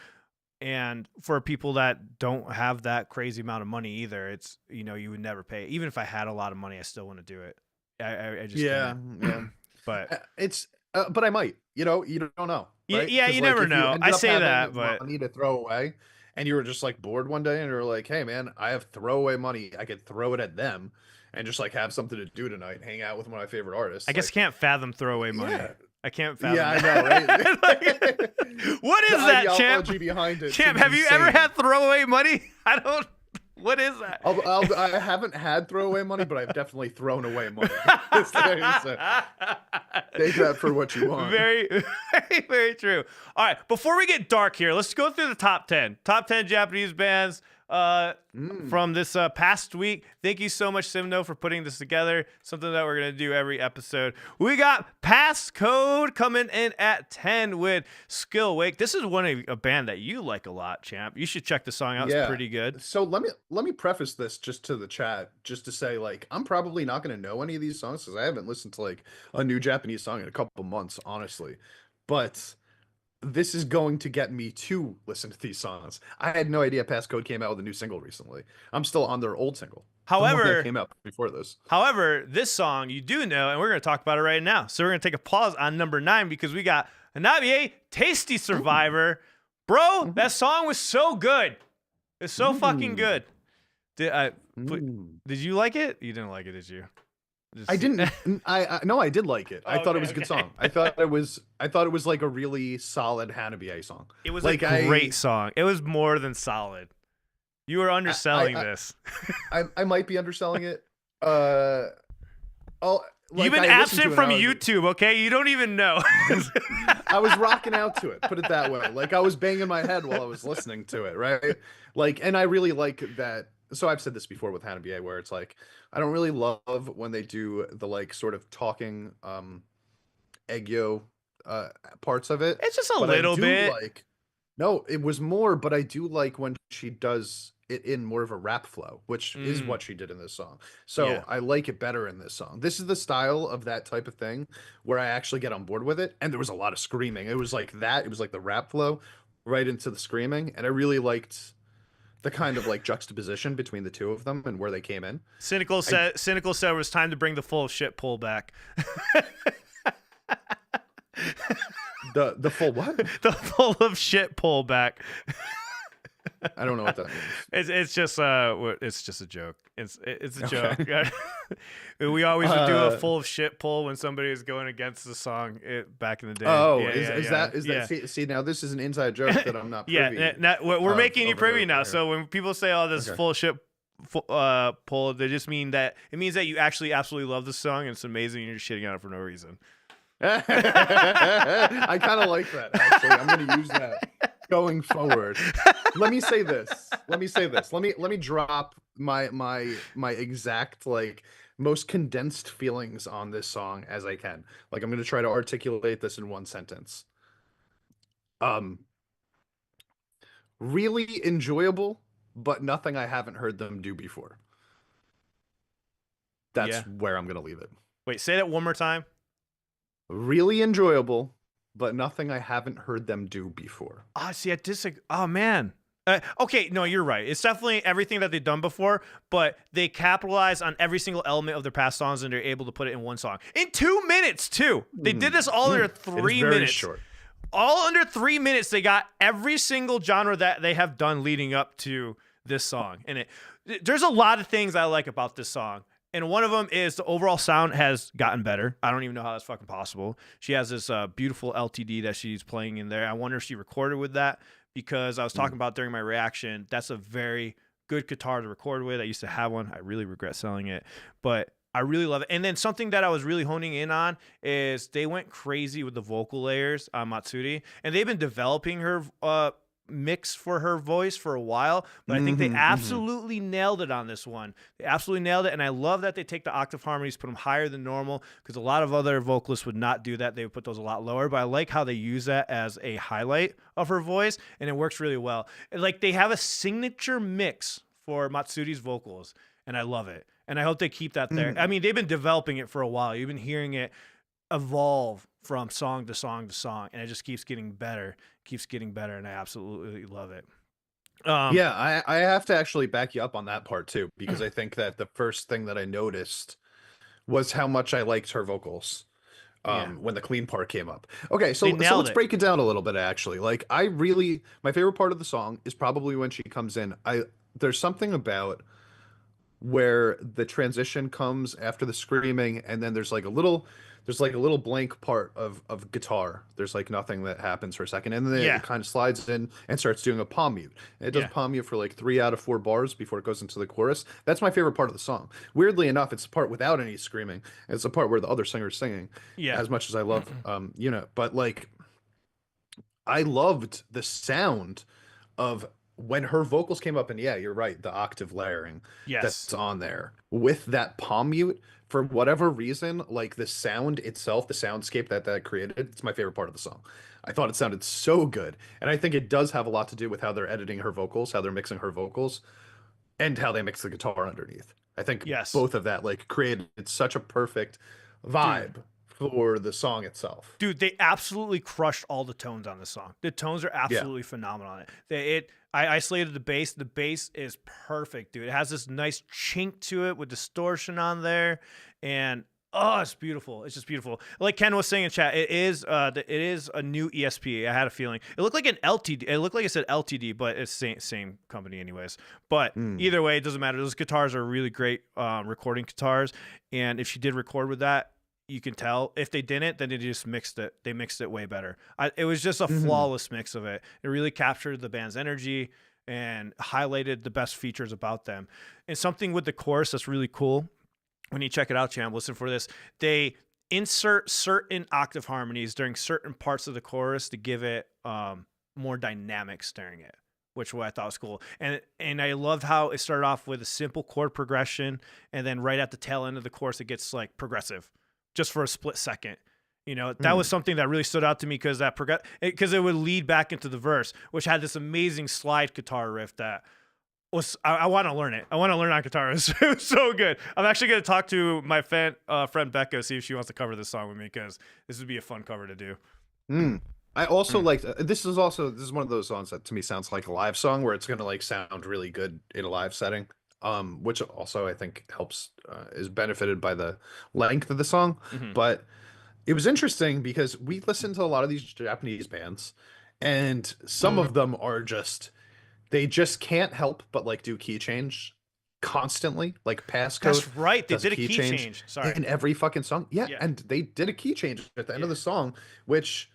And for people that don't have that crazy amount of money either, it's you would never pay. Even if I had a lot of money, I still wouldn't do it. I just can't. But it's but I might, you don't know. Right? Yeah, you never know. I say that, but money to throw away, and you were just like bored one day, and you're like, "Hey, man, I have throwaway money. I could throw it at them, and just like have something to do tonight, hang out with one of my favorite artists." I guess can't fathom throwaway money. Yeah. I can't fathom. Yeah, I know, right? What is that, Champ? Behind it Champ, have you ever had throwaway money? I don't. What is that? I haven't had throwaway money, but I've definitely thrown away money. Take that for what you want. Very, very, very true. All right, before we get dark here, let's go through the top 10. Top 10 Japanese bands from this past week. Thank you so much, Simno, for putting this together. Something that we're going to do every episode. We got Passcode coming in at 10 with Skill Wake. This is a band that you like a lot, Champ. You should check the song out. It's pretty good. So let me preface this just to the chat, just to say, like, I'm probably not going to know any of these songs because I haven't listened to like a new Japanese song in a couple months, honestly. But this is going to get me to listen to these songs. I had no idea Passcode came out with a new single recently. I'm still on their old single. However, that came out before this. However, this song you do know, and we're going to talk about it right now. So we're going to take a pause on number 9 because we got Hanabie, Tasty Survivor. Bro, that song was so good. It's so fucking good. Did you like it? You didn't like it, did you? I didn't. No, I did like it. I thought it was a good song. I thought it was like a really solid Hanabie song. It was like a great song. It was more than solid. You were underselling this. I might be underselling it. You've been absent from YouTube, okay? You don't even know. I was rocking out to it. Put it that way. Like I was banging my head while I was listening to it, right? Like, and I really like that. So I've said this before with Hanabie, where it's like I don't really love when they do the like sort of talking eggyo parts of it. It's just a little bit. No, it was more, but I do like when she does it in more of a rap flow, which is what she did in this song. So I like it better in this song. This is the style of that type of thing where I actually get on board with it. And there was a lot of screaming. It was like that. It was like the rap flow right into the screaming. And I really liked the kind of like juxtaposition between the two of them and where they came in. Cynical said it was time to bring the full shit pull back. The full what? The full of shit pull back. I don't know what that means. It's just a joke. It's a joke. We always would do a full of shit pull when somebody was going against the song back in the day. Oh, is that? See, now this is an inside joke that I'm not privy. We're making you privy now. So when people say, "Oh, this is full of shit pull," they just mean that it means that you actually absolutely love the song and it's amazing. And you're just shitting on it for no reason. I kind of like that. Actually, I'm going to use that going forward. Let me say this. Let me drop my exact like most condensed feelings on this song as I can. Like I'm going to try to articulate this in one sentence. Really enjoyable, but nothing I haven't heard them do before. That's where I'm going to leave it. Wait, say that one more time. Really enjoyable, but nothing I haven't heard them do before. See, I disagree. Oh, man. Okay, no, you're right. It's definitely everything that they've done before, but they capitalize on every single element of their past songs, and they're able to put it in one song. In 2 minutes, too. They did this all in 3 minutes. Short. all under 3 minutes. They got every single genre that they have done leading up to this song. And there's a lot of things I like about this song. And one of them is the overall sound has gotten better. I don't even know how that's fucking possible. She has this beautiful LTD that she's playing in there. I wonder if she recorded with that, because I was talking about during my reaction, that's a very good guitar to record with. I used to have one. I really regret selling it, but I really love it. And then something that I was really honing in on is they went crazy with the vocal layers on Matsuri, and they've been developing her mix for her voice for a while, but I think they absolutely nailed it on this one. They absolutely nailed it, and I love that they take the octave harmonies, put them higher than normal, because a lot of other vocalists would not do that. They would put those a lot lower, but I like how they use that as a highlight of her voice, and it works really well. And like, they have a signature mix for Matsuri's vocals, and I love it, and I hope they keep that there. I mean, they've been developing it for a while. You've been hearing it evolve from song to song to song, and it just keeps getting better, and I absolutely love it. Yeah, I have to actually back you up on that part too, because I think that the first thing that I noticed was how much I liked her vocals when the clean part came up. Okay, so let's break it down a little bit actually. Like, my favorite part of the song is probably when she comes in. There's something about where the transition comes after the screaming, and then there's like a little blank part of guitar. There's like nothing that happens for a second, and then it kind of slides in and starts doing a palm mute. And it does palm mute for like 3 out of 4 bars before it goes into the chorus. That's my favorite part of the song. Weirdly enough, it's the part without any screaming. It's the part where the other singer's singing. Yeah. As much as I love, but like, I loved the sound of when her vocals came up, and yeah, you're right, the octave layering that's on there with that palm mute. For whatever reason, like, the sound itself, the soundscape that created, it's my favorite part of the song. I thought it sounded so good, and I think it does have a lot to do with how they're editing her vocals, how they're mixing her vocals, and how they mix the guitar underneath. I think both of that like created such a perfect vibe for the song itself. Dude, they absolutely crushed all the tones on this song. The tones are absolutely phenomenal on it. I isolated the bass. The bass is perfect, dude. It has this nice chink to it with distortion on there, and it's beautiful. It's just beautiful. Like Ken was saying in chat, it is a new ESP. I had a feeling it looked like an LTD. It looked like it said LTD, but it's same company anyways. But either way, it doesn't matter. Those guitars are really great recording guitars, and if she did record with that, you can tell. If they didn't, then they just mixed it. They mixed it way better. It was just a flawless mix of it. It really captured the band's energy and highlighted the best features about them. And something with the chorus that's really cool, when you check it out, champ, listen for this. They insert certain octave harmonies during certain parts of the chorus to give it more dynamics during it, which I thought was cool. And I loved how it started off with a simple chord progression, and then right at the tail end of the chorus, it gets like progressive, just for a split second. That was something that really stood out to me, because it would lead back into the verse, which had this amazing slide guitar riff that was, I want to learn it. I want to learn on guitar. It was so good. I'm actually going to talk to my friend Becca, see if she wants to cover this song with me, because this would be a fun cover to do. I also liked, this is one of those songs that to me sounds like a live song, where it's going to like sound really good in a live setting. Which also I think helps, is benefited by the length of the song. But it was interesting because we listened to a lot of these Japanese bands, and some of them are they just can't help but like do key change constantly. Like Passcode. That's right. They did a key change. Sorry. In every fucking song. Yeah. And they did a key change at the end of the song, which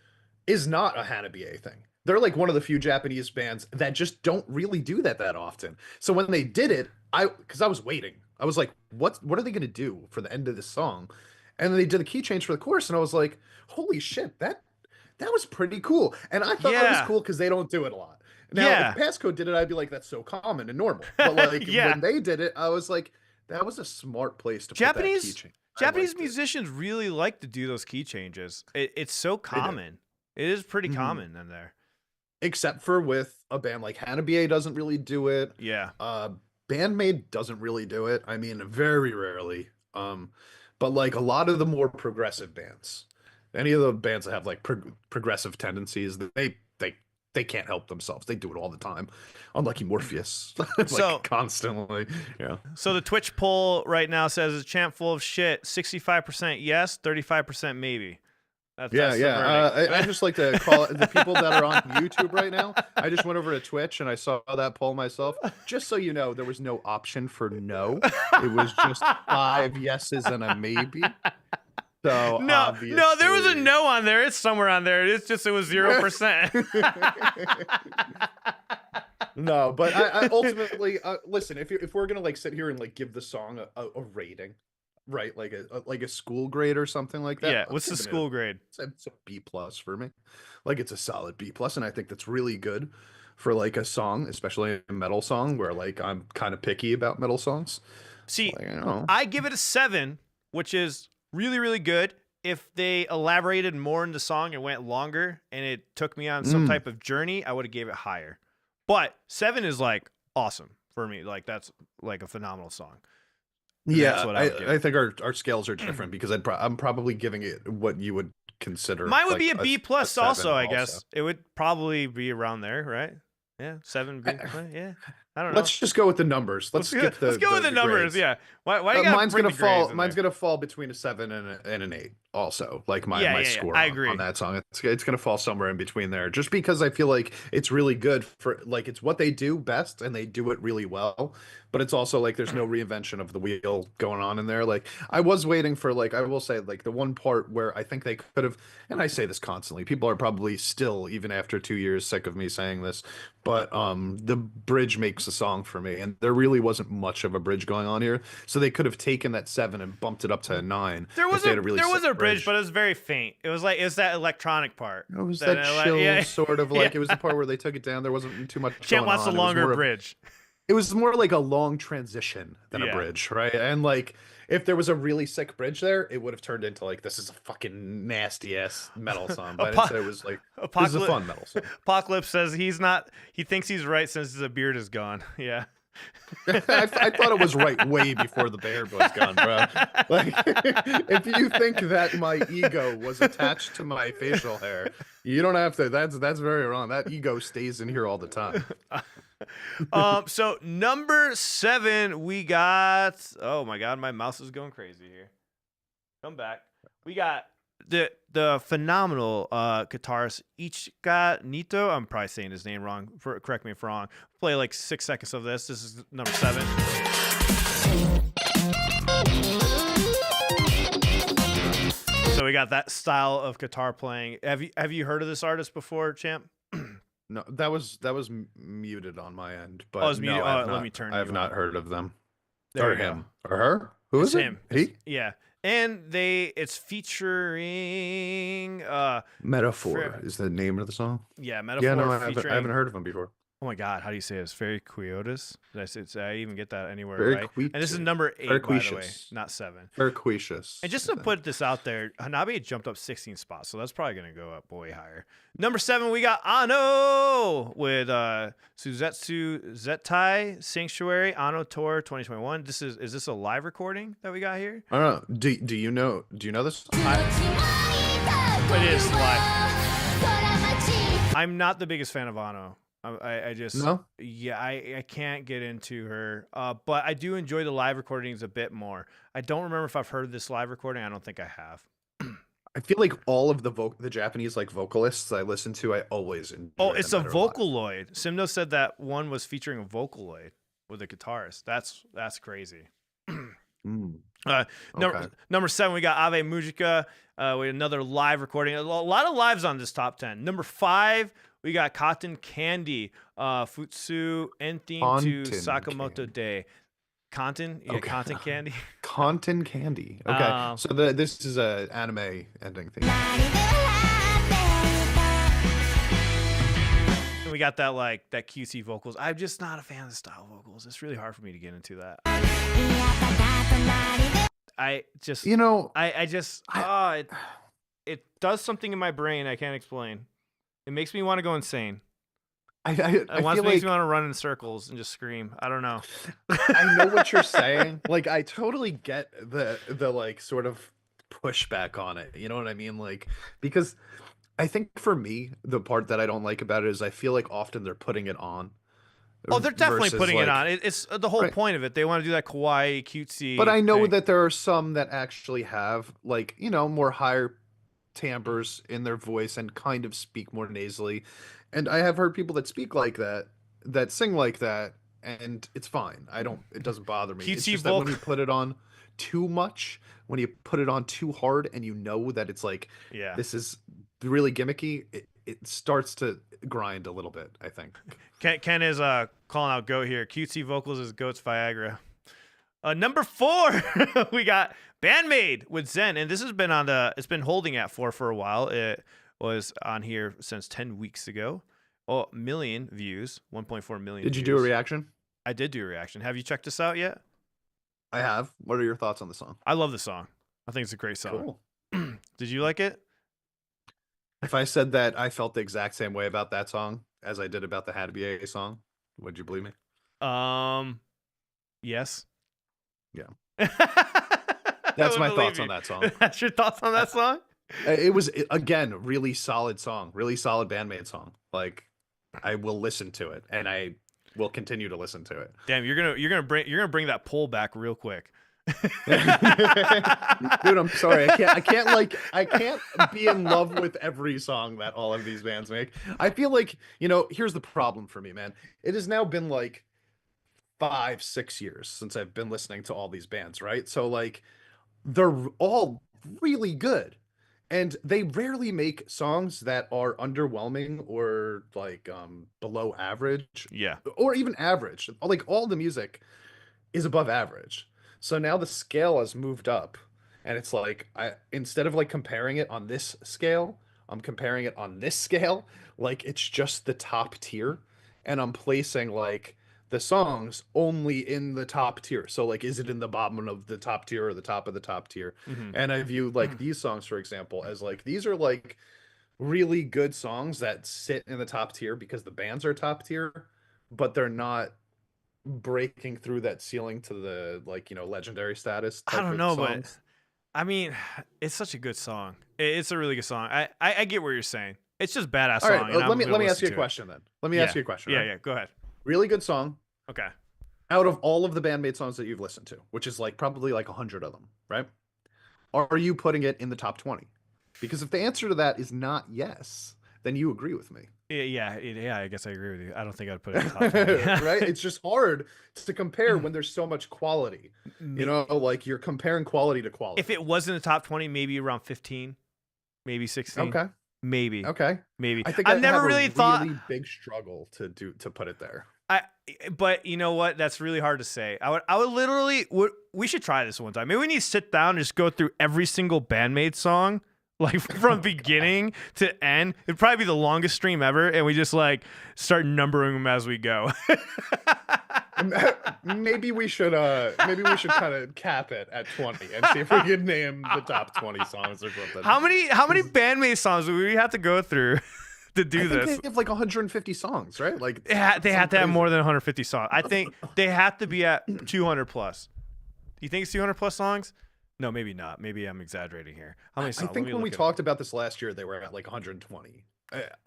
is not a Hanabie thing. They're like one of the few Japanese bands that just don't really do that often. So when they did it, because I was waiting, I was like, what are they going to do for the end of this song? And then they did the key change for the chorus, and I was like, holy shit, that was pretty cool. And I thought that was cool because they don't do it a lot. Now, if Passcode did it, I'd be like, that's so common and normal. But like when they did it, I was like, that was a smart place to put that key change. Japanese musicians really like to do those key changes. It's so common. It is pretty common in there. Except for with a band like Hanabie doesn't really do it. Yeah. Bandmate doesn't really do it. I mean, very rarely. But like a lot of the more progressive bands, any of the bands that have like progressive tendencies, they can't help themselves. They do it all the time. Unlucky Morpheus, like constantly. Yeah. So the Twitch poll right now says, "Is Champ full of shit? 65% yes, 35% maybe." Yeah, That's the verdict. I just like to call it the people that are on YouTube right now. I just went over to Twitch and I saw that poll myself. Just so you know, there was no option for no. It was just 5 yeses and a maybe. So No, obviously, no, there was a no on there. It's somewhere on there. It's just it was 0%. No, but I ultimately listen. If we're gonna like sit here and like give the song a rating, right? Like a school grade or something like that. Yeah, what's the school grade? It's a B plus for me. Like it's a solid B plus, and I think that's really good for like a song, especially a metal song where like I'm kind of picky about metal songs. See, Like, I don't know. I give it a 7, which is really, really good. If they elaborated more in the song and went longer and it took me on some type of journey, I would have gave it higher. But 7 is like awesome for me. Like that's like a phenomenal song. And Yeah, that's what I would give it. I think our scales are different because I'm probably giving it what you would consider. Mine would like be a B plus seven also, I guess. It would probably be around there, right? Yeah, 7 B. Yeah, I don't know. Let's just go with the numbers. Let's go with the numbers. grades. Yeah. Why you gotta mine's bring gonna the grades fall. in Mine's there? gonna fall between a 7 and an 8. Also, like my Yeah. score I on, agree. on that song, it's gonna fall somewhere in between there. Just because I feel like it's really good for like it's what they do best and they do it really well. But it's also like there's no reinvention of the wheel going on in there. Like I was waiting for like I will say like the one part where I think they could have, and I say this constantly. People are probably still even after 2 years sick of me saying this, but the bridge makes the song for me, and there really wasn't much of a bridge going on here. So they could have taken that 7 and bumped it up to a 9. There was a a bridge, but it was very faint. It was that electronic part. It was that chill sort of like it was the part where they took it down. There wasn't too much. Champ going wants on. a longer bridge. It was more like a long transition than a bridge, right? And like if there was a really sick bridge there, it would have turned into like this is a fucking nasty ass metal song. But instead it was like this is a fun metal song. Apocalypse says he thinks he's right since the beard is gone. Yeah. I thought it was right way before the beard was gone, bro. Like, if you think that my ego was attached to my facial hair, you don't have to. That's very wrong. That ego stays in here all the time. So number 7, we got. Oh my God, my mouse is going crazy here. Come back. We got the phenomenal guitarist got Nito. I'm probably saying his name wrong. Correct me if wrong. Play like 6 seconds of this. This is number 7. So we got that style of guitar playing. Have you heard of this artist before, Champ? No, that was muted on my end. But Oh, it's muted. no, Let me turn. I have not heard of them. There Or you go. him. Or her. Who is it? Him. He. Yeah. And it's featuring Metaphor is the name of the song. yeah, Metaphor. Yeah, no, I featuring, haven't heard of him before. Oh my God, how do you say this? Very Quiotis. Did I even get that anywhere Very right? And this is number 8, by the way, not 7. Verquicious. And just to put this out there, Hanabie jumped up 16 spots, so that's probably gonna go up way higher. Number 7, we got Ano with Suzetsu Zettai Sanctuary Ano Tour 2021. Is this a live recording that we got here? I don't know. Do you know this? It is live. I'm not the biggest fan of Ano. I just No? yeah, I can't get into her. But I do enjoy the live recordings a bit more. I don't remember if I've heard this live recording. I don't think I have. I feel like all of the Japanese like vocalists I listen to, I always enjoy. Oh, it's a them better live. Vocaloid. Simno said that one was featuring a Vocaloid with a guitarist. That's crazy. Okay. Number 7, we got Ave Mujica with another live recording. A lot of lives on this top 10. Number 5, we got Cotton Candy, Futsu Entheme to Sakamoto Day. Conton? Yeah, Okay. Conton Candy. Cotton Candy. Okay. So this is a anime ending theme. And we got that cutesy vocals. I'm just not a fan of the style vocals. It's really hard for me to get into that. I just it does something in my brain I can't explain. It makes me want to go insane. I It feel makes like me want to run in circles and just scream. I don't know. I know what you're saying. Like I totally get the like sort of pushback on it. You know what I mean? Like because I think for me the part that I don't like about it is I feel like often they're putting it on. Oh, they're definitely versus, putting it like- on. It's the whole Right. point of it. They want to do that kawaii, cutesy. But I know thing. that there are some that actually have like, more higher timbres in their voice and kind of speak more nasally. And I have heard people that speak like that, that sing like that, and it's fine. It doesn't bother me. It's Cutesy just that when vocal. you put it on too much, when you put it on too hard and you know that it's like, Yeah. this is really gimmicky, it starts to grind a little bit, I think. Ken is calling out Goat here. Cutesy vocals is Goat's Viagra. Number 4, we got Bandmade with Zen, and this has been it's been holding at 4 for a while. It was on here since 10 weeks ago. Oh, million views, 1.4 million. Did you views. do a reaction? I did do a reaction. Have you checked this out yet? I have. What are your thoughts on the song? I love the song. I think it's a great song. Cool. Did you like it? If I said that I felt the exact same way about that song as I did about the Hanabie song, would you believe me? Yes. Yeah. I That's would my believe thoughts you. on that song. That's your thoughts on that song? It was, again, really solid song, really solid Bandmade song. Like, I will listen to it, and I will continue to listen to it. Damn, you're gonna bring that poll back real quick. Dude, I'm sorry. I can't be in love with every song that all of these bands make. I feel like, here's the problem for me, man. It has now been like 5-6 years since I've been listening to all these bands, right? So like, they're all really good, and they rarely make songs that are underwhelming or like below average. Yeah. Or even average. Like, all the music is above average. So now the scale has moved up, and it's like, instead of like comparing it on this scale, I'm comparing it on this scale. Like, it's just the top tier, and I'm placing like the songs only in the top tier. So like, is it in the bottom of the top tier or the top of the top tier? Mm-hmm. And I view like these songs, for example, as like, these are like really good songs that sit in the top tier because the bands are top tier, but they're not breaking through that ceiling to the, like, legendary status I type don't of know, songs. but I mean, it's such a good song. It's a really good song. I get what you're saying. It's just badass song. All right, and I'm let me gonna ask you listen a to it. question then. Let me ask you a question. Yeah, right? yeah. Go ahead. Really good song. Okay. Out of all of the Bandmade songs that you've listened to, which is like probably like 100 of them, right? Are you putting it in the top 20? Because if the answer to that is not yes, then you agree with me. Yeah. I guess I agree with you. I don't think I'd put it in top 20. Right? It's just hard to compare when there's so much quality. Like, you're comparing quality to quality. If it was in the top 20, maybe around 15, maybe 16. Okay. Maybe. Okay. Maybe. I think I've never really thought. Really big struggle to put it there. But you know what? That's really hard to say. I would literally. We should try this one time. Maybe we need to sit down and just go through every single Bandmade song, like from beginning to end. It'd probably be the longest stream ever, and we just like start numbering them as we go. Maybe we should kind of cap it at 20 and see if we can name the top 20 songs or something. How many Bandmade songs do we have to go through to do this? They have like 150 songs, right? Like, they have to have crazy. more than 150 songs. I think they have to be at 200 plus. Do you think it's 200 plus songs? No, maybe not. Maybe I'm exaggerating here. How many songs? I think when we talked about this last year, they were at like 120,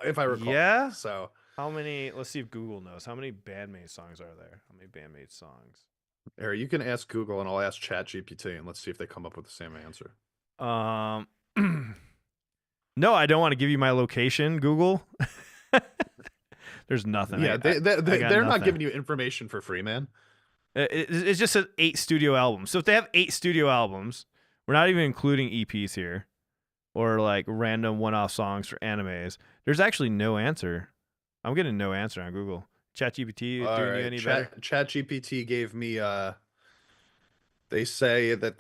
if I recall. Yeah. So how many? Let's see if Google knows. How many Bandmade songs are there? How many Bandmade songs? Harry, you can ask Google, and I'll ask ChatGPT, and let's see if they come up with the same answer. No, I don't want to give you my location, Google. There's nothing. Yeah, they're not giving you information for free, man. It's just 8 studio albums. So if they have 8 studio albums, we're not even including EPs here or like random one-off songs for animes. There's actually no answer. I'm getting no answer on Google. ChatGPT is doing you any better? ChatGPT gave me they say that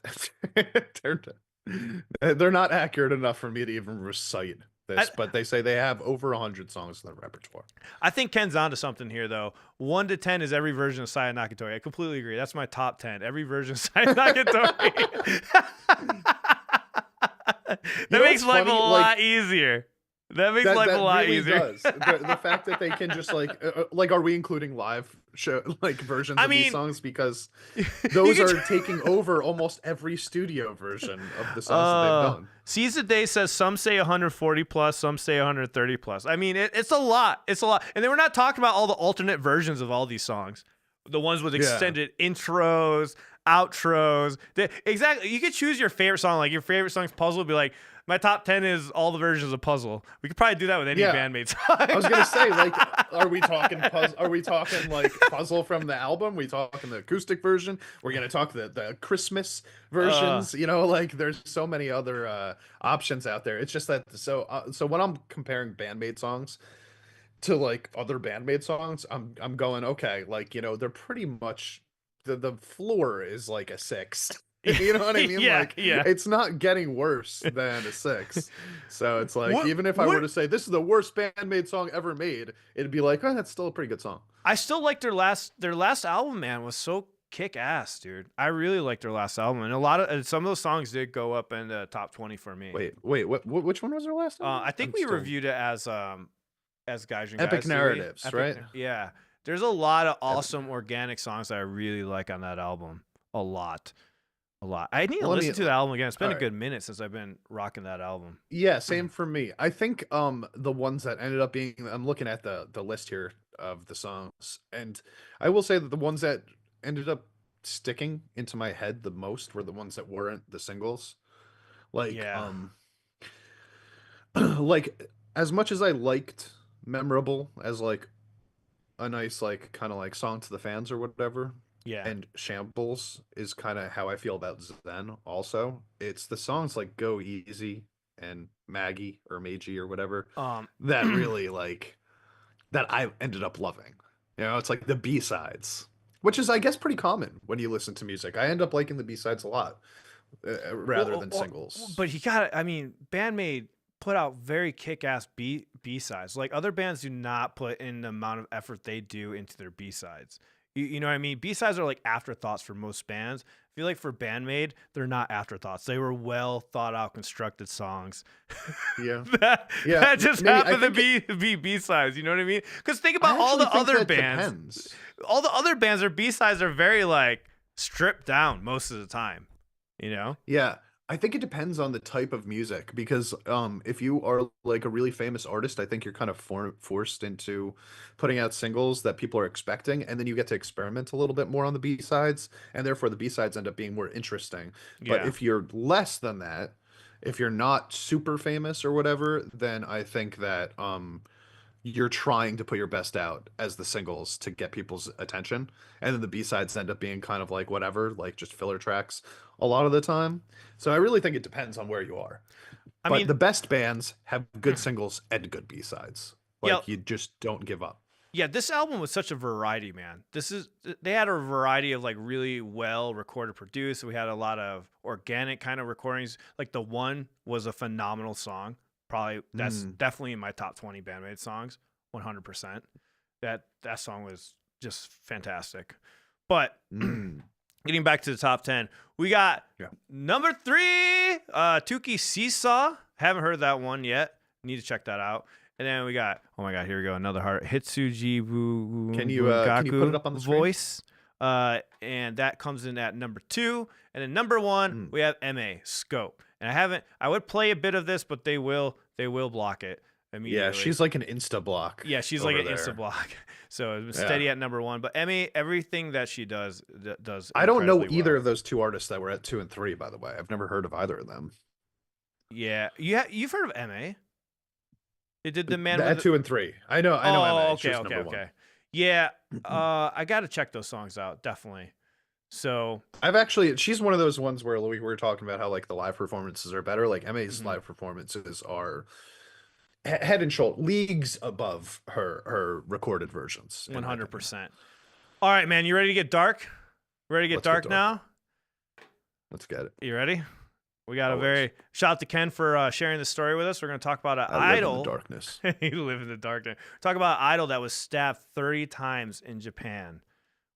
they're not accurate enough for me to even recite this, but they say they have over 100 songs in their repertoire. I think Ken's onto something here, though. 1 to 10 is every version of Saya Nakatori. I completely agree. That's my top 10. Every version of Saya Nakatori. That makes life a lot easier. That makes life a lot really easier. Does. The fact that they can just like are we including live show like versions of these songs, because those are taking over almost every studio version of the songs that they've done. Seize the Day says some say 140 plus, some say 130 plus. I mean, it's a lot. It's a lot. And then we're not talking about all the alternate versions of all these songs. The ones with extended intros, outros. Exactly. You could choose your favorite song. Like your favorite song's Puzzle would be like, My top 10 is all the versions of Puzzle. We could probably do that with any Yeah. bandmate song. I was gonna say, like, are we talking like Puzzle from the album? We talking the acoustic version? We're gonna talk the Christmas versions. You know, like there's so many other options out there. It's just that so when I'm comparing bandmate songs to like other bandmate songs, I'm going, okay, like, you know, they're pretty much the floor is like a 6. You know what I mean? Yeah, Like, yeah. it's not getting worse than a 6. So it's like, What- even if I were what- to say this is the worst bandmate song ever made, it'd be like, oh, that's still a pretty good song. I still like their last album, man, was so kick ass, dude. I really liked their last album, and some of those songs did go up in the top 20 for me. Wait, which one was their last album? I think we reviewed it as GAIJIN Epic Guys, Narratives, right? Yeah. There's a lot of awesome organic songs that I really like on that album. A lot. I need to listen to the album again. It's been a good minute since I've been rocking that album. Yeah, same for me. I think the ones that ended up being, I'm looking at the list here of the songs, and I will say that the ones that ended up sticking into my head the most were the ones that weren't the singles. Like Yeah. like as much as I liked Memorable as like a nice like kind of like song to the fans or whatever, Yeah. and Shambles is kind of how I feel about Zen also. It's the songs like Go Easy and Maggie or Meiji or whatever that really like that I ended up loving. You know, it's like the B-sides, which is I guess pretty common when you listen to music. I end up liking the B-sides a lot rather than singles. But Bandmate put out very kick-ass B-sides. Like other bands do not put in the amount of effort they do into their B-sides. You know what I mean? B-sides are like afterthoughts for most bands. I feel like for Bandmate, they're not afterthoughts. They were well thought out, constructed songs. Yeah. that just happened to be B-sides. You know what I mean? Because think about all the other bands. Depends. All the other bands, their B-sides are very like stripped down most of the time. You know? Yeah. I think it depends on the type of music because if you are like a really famous artist, I think you're kind of forced into putting out singles that people are expecting, and then you get to experiment a little bit more on the B-sides, and therefore the B-sides end up being more interesting. Yeah. But if you're less than that, if you're not super famous or whatever, then I think that you're trying to put your best out as the singles to get people's attention, and then the B-sides end up being kind of like whatever, like just filler tracks a lot of the time. So I really think it depends on where you are. I But mean, the best bands have good singles and good B-sides. Like you just don't give up. Yeah, this album was such a variety, man. They had a variety of like really well recorded, produced. We had a lot of organic kind of recordings. Like The One was a phenomenal song. Probably that's definitely in my top 20 Bandmate songs, 100%. That song was just fantastic. But getting back to the top 10, we got number 3, Tuki Seesaw. Haven't heard that one yet. Need to check that out. And then we got, oh my God, here we go, another heart. Hitsuji Can you put it up on the screen? Voice. And that comes in at number 2. And then number 1, we have MA Scope. And I would play a bit of this, but they will block it immediately. Yeah, she's like an insta block. Yeah, she's like an insta block. So it's steady at number 1. But MA, everything that she does. I don't know either of those two artists that were at 2 and 3, by the way. I've never heard of either of them. Yeah, you've heard of MA? It did the man at 2 and 3. I know. MA. Okay. Yeah, I got to check those songs out, definitely. So she's one of those ones where we were talking about how like the live performances are better. Like MA's live performances are head and shoulder leagues above her recorded versions. 100%. All right, man, you ready to get dark? Let's get dark now? Let's get it. You ready? We got shout out to Ken for sharing the story with us. We're going to talk about an idol. Live in the darkness. You live in the darkness. Talk about an idol that was stabbed 30 times in Japan.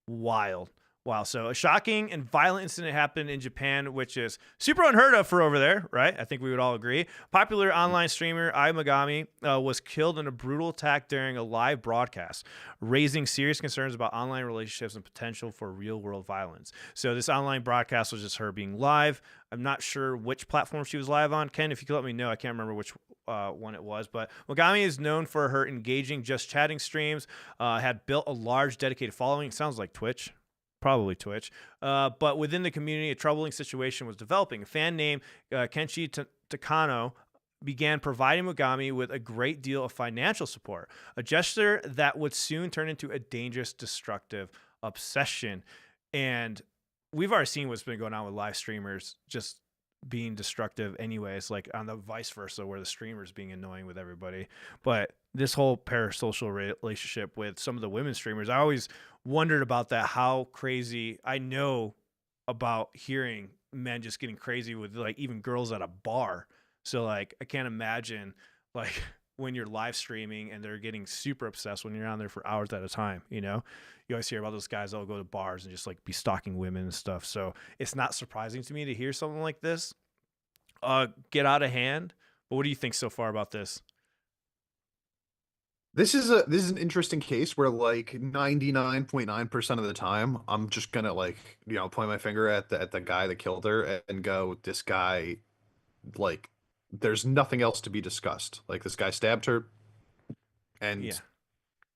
Wild. Wow. So a shocking and violent incident happened in Japan, which is super unheard of for over there, right? I think we would all agree. Popular online streamer Ai Megami was killed in a brutal attack during a live broadcast, raising serious concerns about online relationships and potential for real-world violence. So this online broadcast was just her being live. I'm not sure which platform she was live on. Ken, if you could let me know, I can't remember which one it was. But Megami is known for her engaging just chatting streams, had built a large dedicated following. It sounds like Twitch. probably Twitch. But within the community, a troubling situation was developing. A fan named Kenshi Takano began providing Mogami with a great deal of financial support, a gesture that would soon turn into a dangerous, destructive obsession. And we've already seen what's been going on with live streamers just being destructive anyways, like on the vice versa, where the streamers being annoying with everybody. But this whole parasocial relationship with some of the women streamers, I always wondered about that, how crazy. I know about hearing men just getting crazy with like even girls at a bar. So like I can't imagine like when you're live streaming and they're getting super obsessed when you're on there for hours at a time, you know? You always hear about those guys that'll go to bars and just like be stalking women and stuff. So it's not surprising to me to hear something like this get out of hand. But what do you think so far about this? This is an interesting case where like 99.9% of the time I'm just gonna like, point my finger at the guy that killed her and go, this guy, like, there's nothing else to be discussed. Like, this guy stabbed her, and Yeah.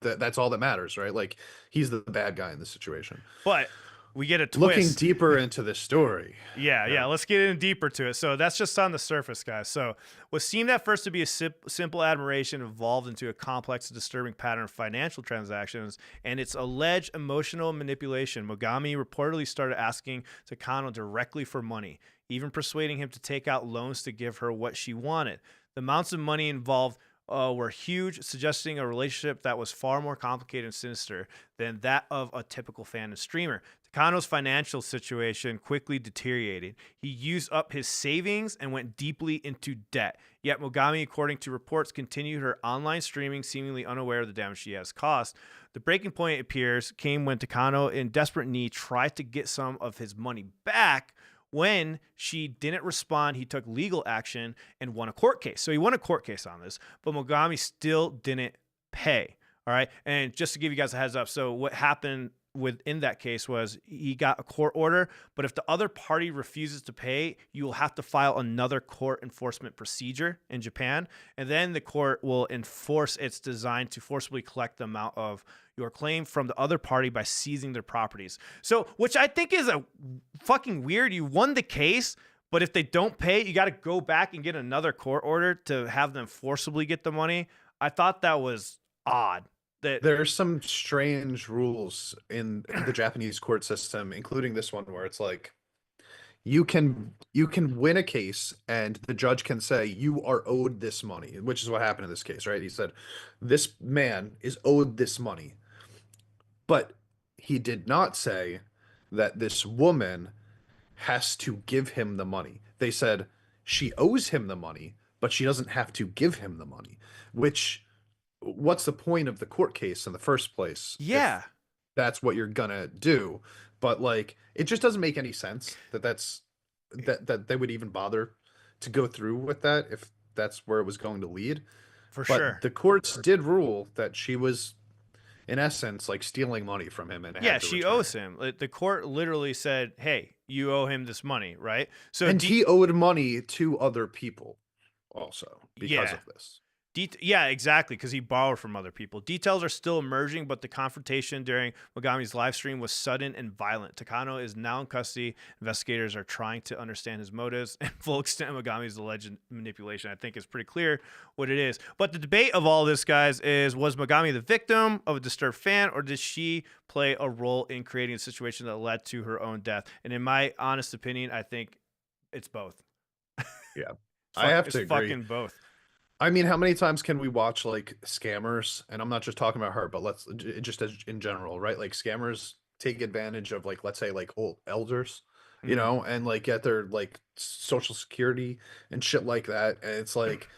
that's all that matters, right? Like, he's the bad guy in this situation. But we get a twist. Looking deeper into this story. Yeah. Let's get in deeper to it. So that's just on the surface, guys. So what seemed at first to be a simple admiration evolved into a complex and disturbing pattern of financial transactions and its alleged emotional manipulation. Mogami reportedly started asking Takano directly for money, even persuading him to take out loans to give her what she wanted. The amounts of money involved were huge, suggesting a relationship that was far more complicated and sinister than that of a typical fan and streamer. Takano's financial situation quickly deteriorated. He used up his savings and went deeply into debt. Yet Mogami, according to reports, continued her online streaming, seemingly unaware of the damage she has caused. The breaking point, it appears, came when Takano, in desperate need, tried to get some of his money back. When she didn't respond, he took legal action and won a court case. So he won a court case on this, but Mogami still didn't pay. All right. And just to give you guys a heads up, so what happened within that case was he got a court order, but if the other party refuses to pay, you will have to file another court enforcement procedure in Japan, and then the court will enforce its design to forcibly collect the amount of your claim from the other party by seizing their properties. So, which I think is a fucking weird. You won the case, but if they don't pay, you got to go back and get another court order to have them forcibly get the money. I thought that was odd. There are some strange rules in the Japanese court system, including this one, where it's like you can win a case and the judge can say you are owed this money, which is what happened in this case, right? He said this man is owed this money, but he did not say that this woman has to give him the money. They said she owes him the money, but she doesn't have to give him the money, which, what's the point of the court case in the first place? Yeah. That's what you're gonna do. But like, it just doesn't make any sense that they would even bother to go through with that if that's where it was going to lead. For But sure. the courts did rule that she was, in essence, like stealing money from him, and Yeah, had to she return owes it. him. The court literally said, "Hey, you owe him this money," right? So And he owed money to other people also because yeah. of this. Yeah, exactly, because he borrowed from other people. Details are still emerging, but the confrontation during Mogami's live stream was sudden and violent. Takano is now in custody. Investigators are trying to understand his motives and full extent of Mogami's alleged manipulation. I think it's pretty clear what it is. But the debate of all this, guys, is was Mogami the victim of a disturbed fan, or did she play a role in creating a situation that led to her own death? And in my honest opinion, I think it's both. Yeah, I have to agree. Fucking both. I mean, how many times can we watch like scammers? And I'm not just talking about her, but let's just as in general, right? Like scammers take advantage of, like, let's say like old elders, and like get their like social security and shit like that. And it's like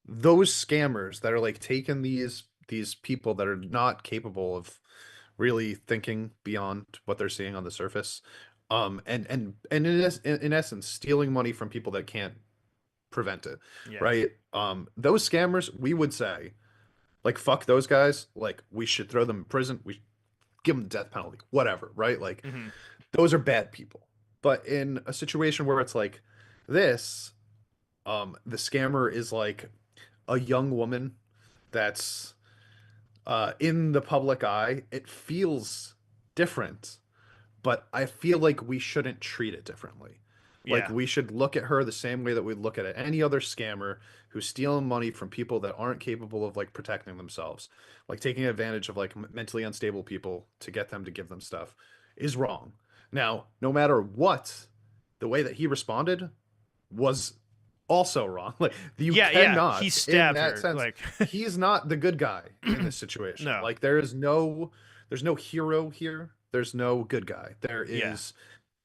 those scammers that are like taking these people that are not capable of really thinking beyond what they're seeing on the surface, and in essence stealing money from people that can't prevent it. Yeah. Right? Those scammers, we would say, like, fuck those guys, like we should throw them in prison, we give them the death penalty, whatever, right? Like those are bad people. But in a situation where it's like this, the scammer is like a young woman that's in the public eye, it feels different. but I feel like we shouldn't treat it differently. Like Yeah. we should look at her the same way that we look at any other scammer who's stealing money from people that aren't capable of like protecting themselves. Like taking advantage of like mentally unstable people to get them to give them stuff is wrong. Now, no matter what, the way that he responded was also wrong. Like you Yeah, yeah. He cannot, in stabbed that her. sense, Like, he's not the good guy in this situation. no. Like there's no hero here. There's no good guy. There Yeah. is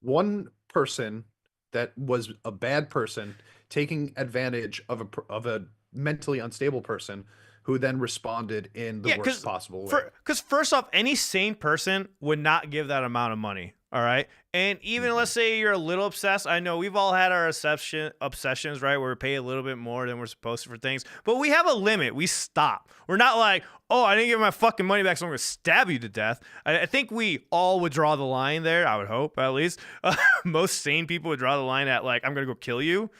one person that was a bad person taking advantage of a mentally unstable person who then responded in the Yeah, worst because possible way. first off, any sane person would not give that amount of money. All right, and even let's say you're a little obsessed. I know we've all had our obsessions, right? Where we pay a little bit more than we're supposed to for things, but we have a limit. We stop. We're not like, oh, I didn't get my fucking money back, so I'm gonna stab you to death. I think we all would draw the line there. I would hope, at least. Most sane people would draw the line at like, I'm gonna go kill you.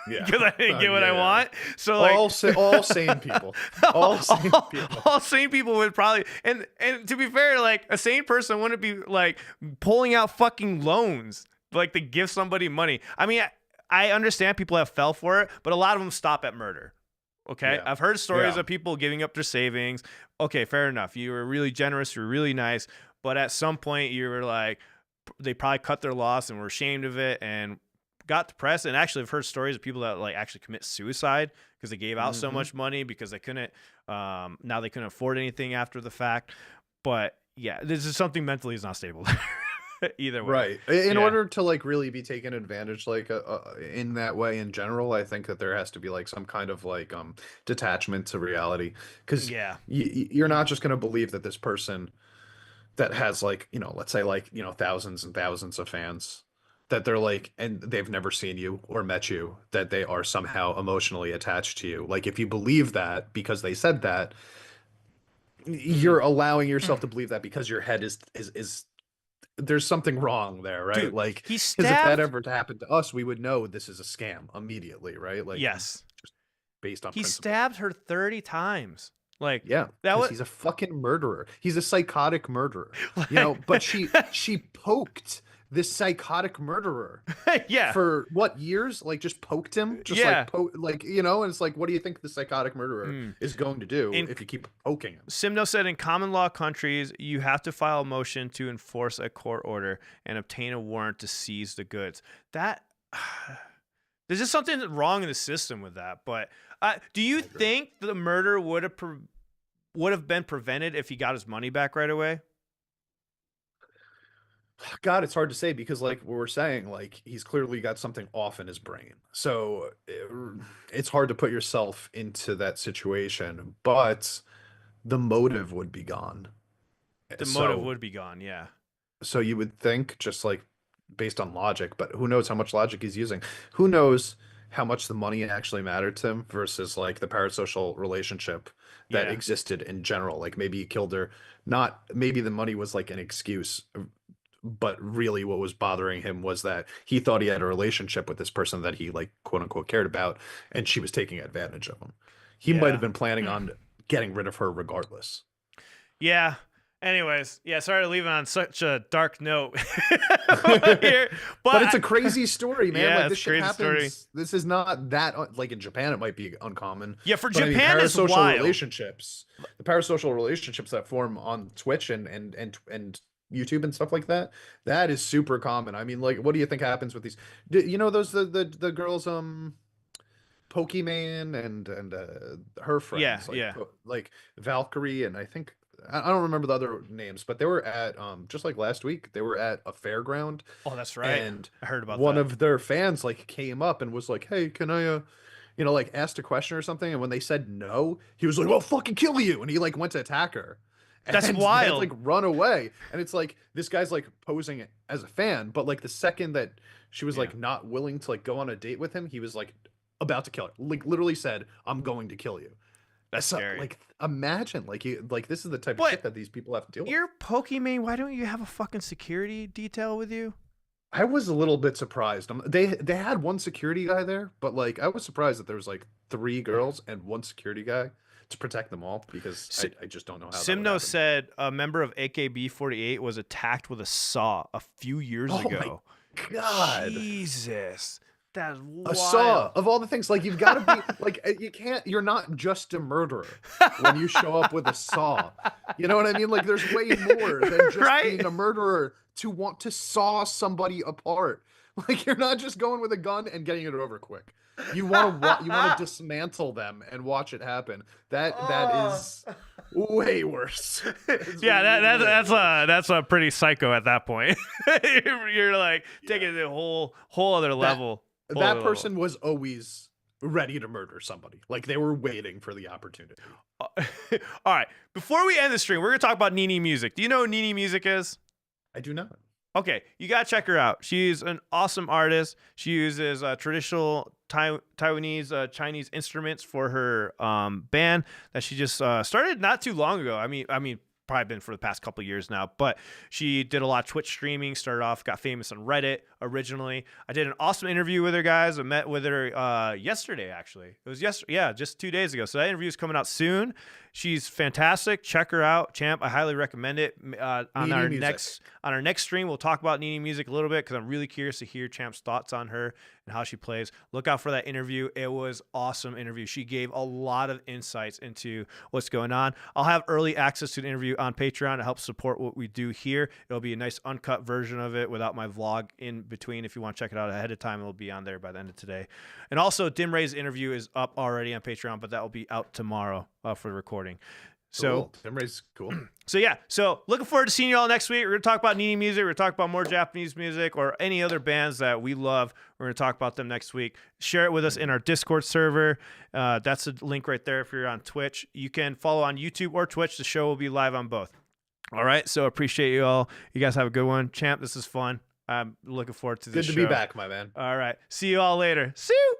Yeah, Because I didn't get what I want. So like all sane people, all sane people. all sane people would probably and to be fair, like a sane person wouldn't be like pulling out fucking loans like to give somebody money. I mean, I understand people have fell for it, but a lot of them stop at murder. Okay, Yeah. I've heard stories Yeah. of people giving up their savings. Okay, fair enough. You were really generous. You were really nice, but at some point you were like, they probably cut their loss and were ashamed of it and got depressed. And actually I've heard stories of people that like actually commit suicide because they gave out so much money because they couldn't now they couldn't afford anything after the fact. But yeah, this is something mentally is not stable. Either way. Right. In Yeah. order to like really be taken advantage like in that way in general, I think that there has to be like some kind of like detachment to reality, because Yeah. you're not just going to believe that this person that has like, let's say like, thousands and thousands of fans, that they're like, and they've never seen you or met you, that they are somehow emotionally attached to you. Like if you believe that because they said that, you're allowing yourself to believe that because your head is there's something wrong there, right? Dude, Like, he because if that stabbed. ever happened to us, we would know this is a scam immediately, right? Like, Yes. just based on He principle. stabbed her 30 times. Like Yeah, that 'cause was he's a fucking murderer. He's a psychotic murderer. like, But she poked this psychotic murderer yeah. for what, years? Like just poked him, just Yeah. like and it's like, what do you think the psychotic murderer is going to do In- if you keep poking him? Simno said in common law countries, you have to file a motion to enforce a court order and obtain a warrant to seize the goods. That there's just something wrong in the system with that. But do you think the murder would have been prevented if he got his money back right away? God, it's hard to say because, like we were saying, like he's clearly got something off in his brain. So it's hard to put yourself into that situation, but the motive would be gone. The So, motive would be gone. Yeah. so you would think, just like based on logic, but who knows how much logic he's using? Who knows how much the money actually mattered to him versus like the parasocial relationship that Yeah. existed in general? Like maybe he killed her, not maybe the money was like an excuse, but really what was bothering him was that he thought he had a relationship with this person that he like quote unquote cared about, and she was taking advantage of him. He might Yeah. have been planning on getting rid of her regardless. Yeah. Anyways, yeah, sorry to leave it on such a dark note here, But it's a crazy story, man. Yeah, Like it's this a shit crazy happens. story. This is not that like in Japan it might be uncommon. Yeah, for But I mean, Japan, it's parasocial wild. relationships, the parasocial relationships that form on Twitch and YouTube and stuff like that, that is super common. I mean, like, what do you think happens with these? Those the girls Pokemon and her friends, like yeah. like Valkyrie, and I think I don't remember the other names, but they were at just like last week they were at a fairground, Oh, that's right. and I heard about one that. of their fans like came up and was like, "Hey, can I like asked a question or something?" And when they said no, he was like, "Well, fucking kill you!" And he like went to attack her. That's And wild. like run away, and it's like this guy's like posing as a fan, but like the second that she was like not willing to like go on a date with him, he was like about to kill her. Like literally said, "I'm going to kill you." That's So, scary. like imagine like this is the type of But shit that these people have to deal with. You're Pokemon. Why don't you have a fucking security detail with you? I was a little bit surprised. They had one security guy there, but like I was surprised that there was like 3 girls and one security guy to protect them all because I just don't know how. Simno said a member of AKB48 was attacked with a saw a few years ago. My God, Jesus. That's wild. A saw of all the things. Like, you've got to be like, you can't. You're not just a murderer when you show up with a saw. You know what I mean? Like, there's way more than just being a murderer to want to saw somebody apart. Like, you're not just going with a gun and getting it over quick. You want to dismantle them and watch it happen. That is way worse. Yeah, that's a pretty psycho at that point. You're like taking it to a whole other level. That person was always ready to murder somebody. Like, they were waiting for the opportunity. All right. Before we end the stream, we're going to talk about Nini Music. Do you know who Nini Music is? I do not. Okay. You got to check her out. She's an awesome artist. She uses traditional Taiwanese Chinese instruments for her band that she just started not too long ago. I mean, probably been for the past couple of years now, but she did a lot of Twitch streaming, started off, got famous on Reddit originally. I did an awesome interview with her, guys. I met with her yesterday, actually. It was yesterday, yeah, just 2 days ago. So that interview is coming out soon. She's fantastic. Check her out, champ. I highly recommend it. On our next stream, we'll talk about Nini Music a little bit because I'm really curious to hear Champ's thoughts on her and how she plays. Look out for that interview. It was awesome interview. She gave a lot of insights into what's going on. I'll have early access to the interview on Patreon to help support what we do here. It'll be a nice uncut version of it without my vlog in between. If you want to check it out ahead of time, it'll be on there by the end of today. And also, Dim Ray's interview is up already on Patreon, but that will be out tomorrow for the recording. So Dim Ray's cool. So yeah, so looking forward to seeing you all next week. We're gonna talk about Nini Music. We're gonna talk about more Japanese music or any other bands that we love. We're gonna talk about them next week. Share it with us in our Discord server. That's the link right there if you're on Twitch. You can follow on YouTube or Twitch. The show will be live on both. All right, so appreciate you all. You guys have a good one. Champ, this is fun. I'm looking forward to this show. Good to be back, my man. All right, see you all later. See you.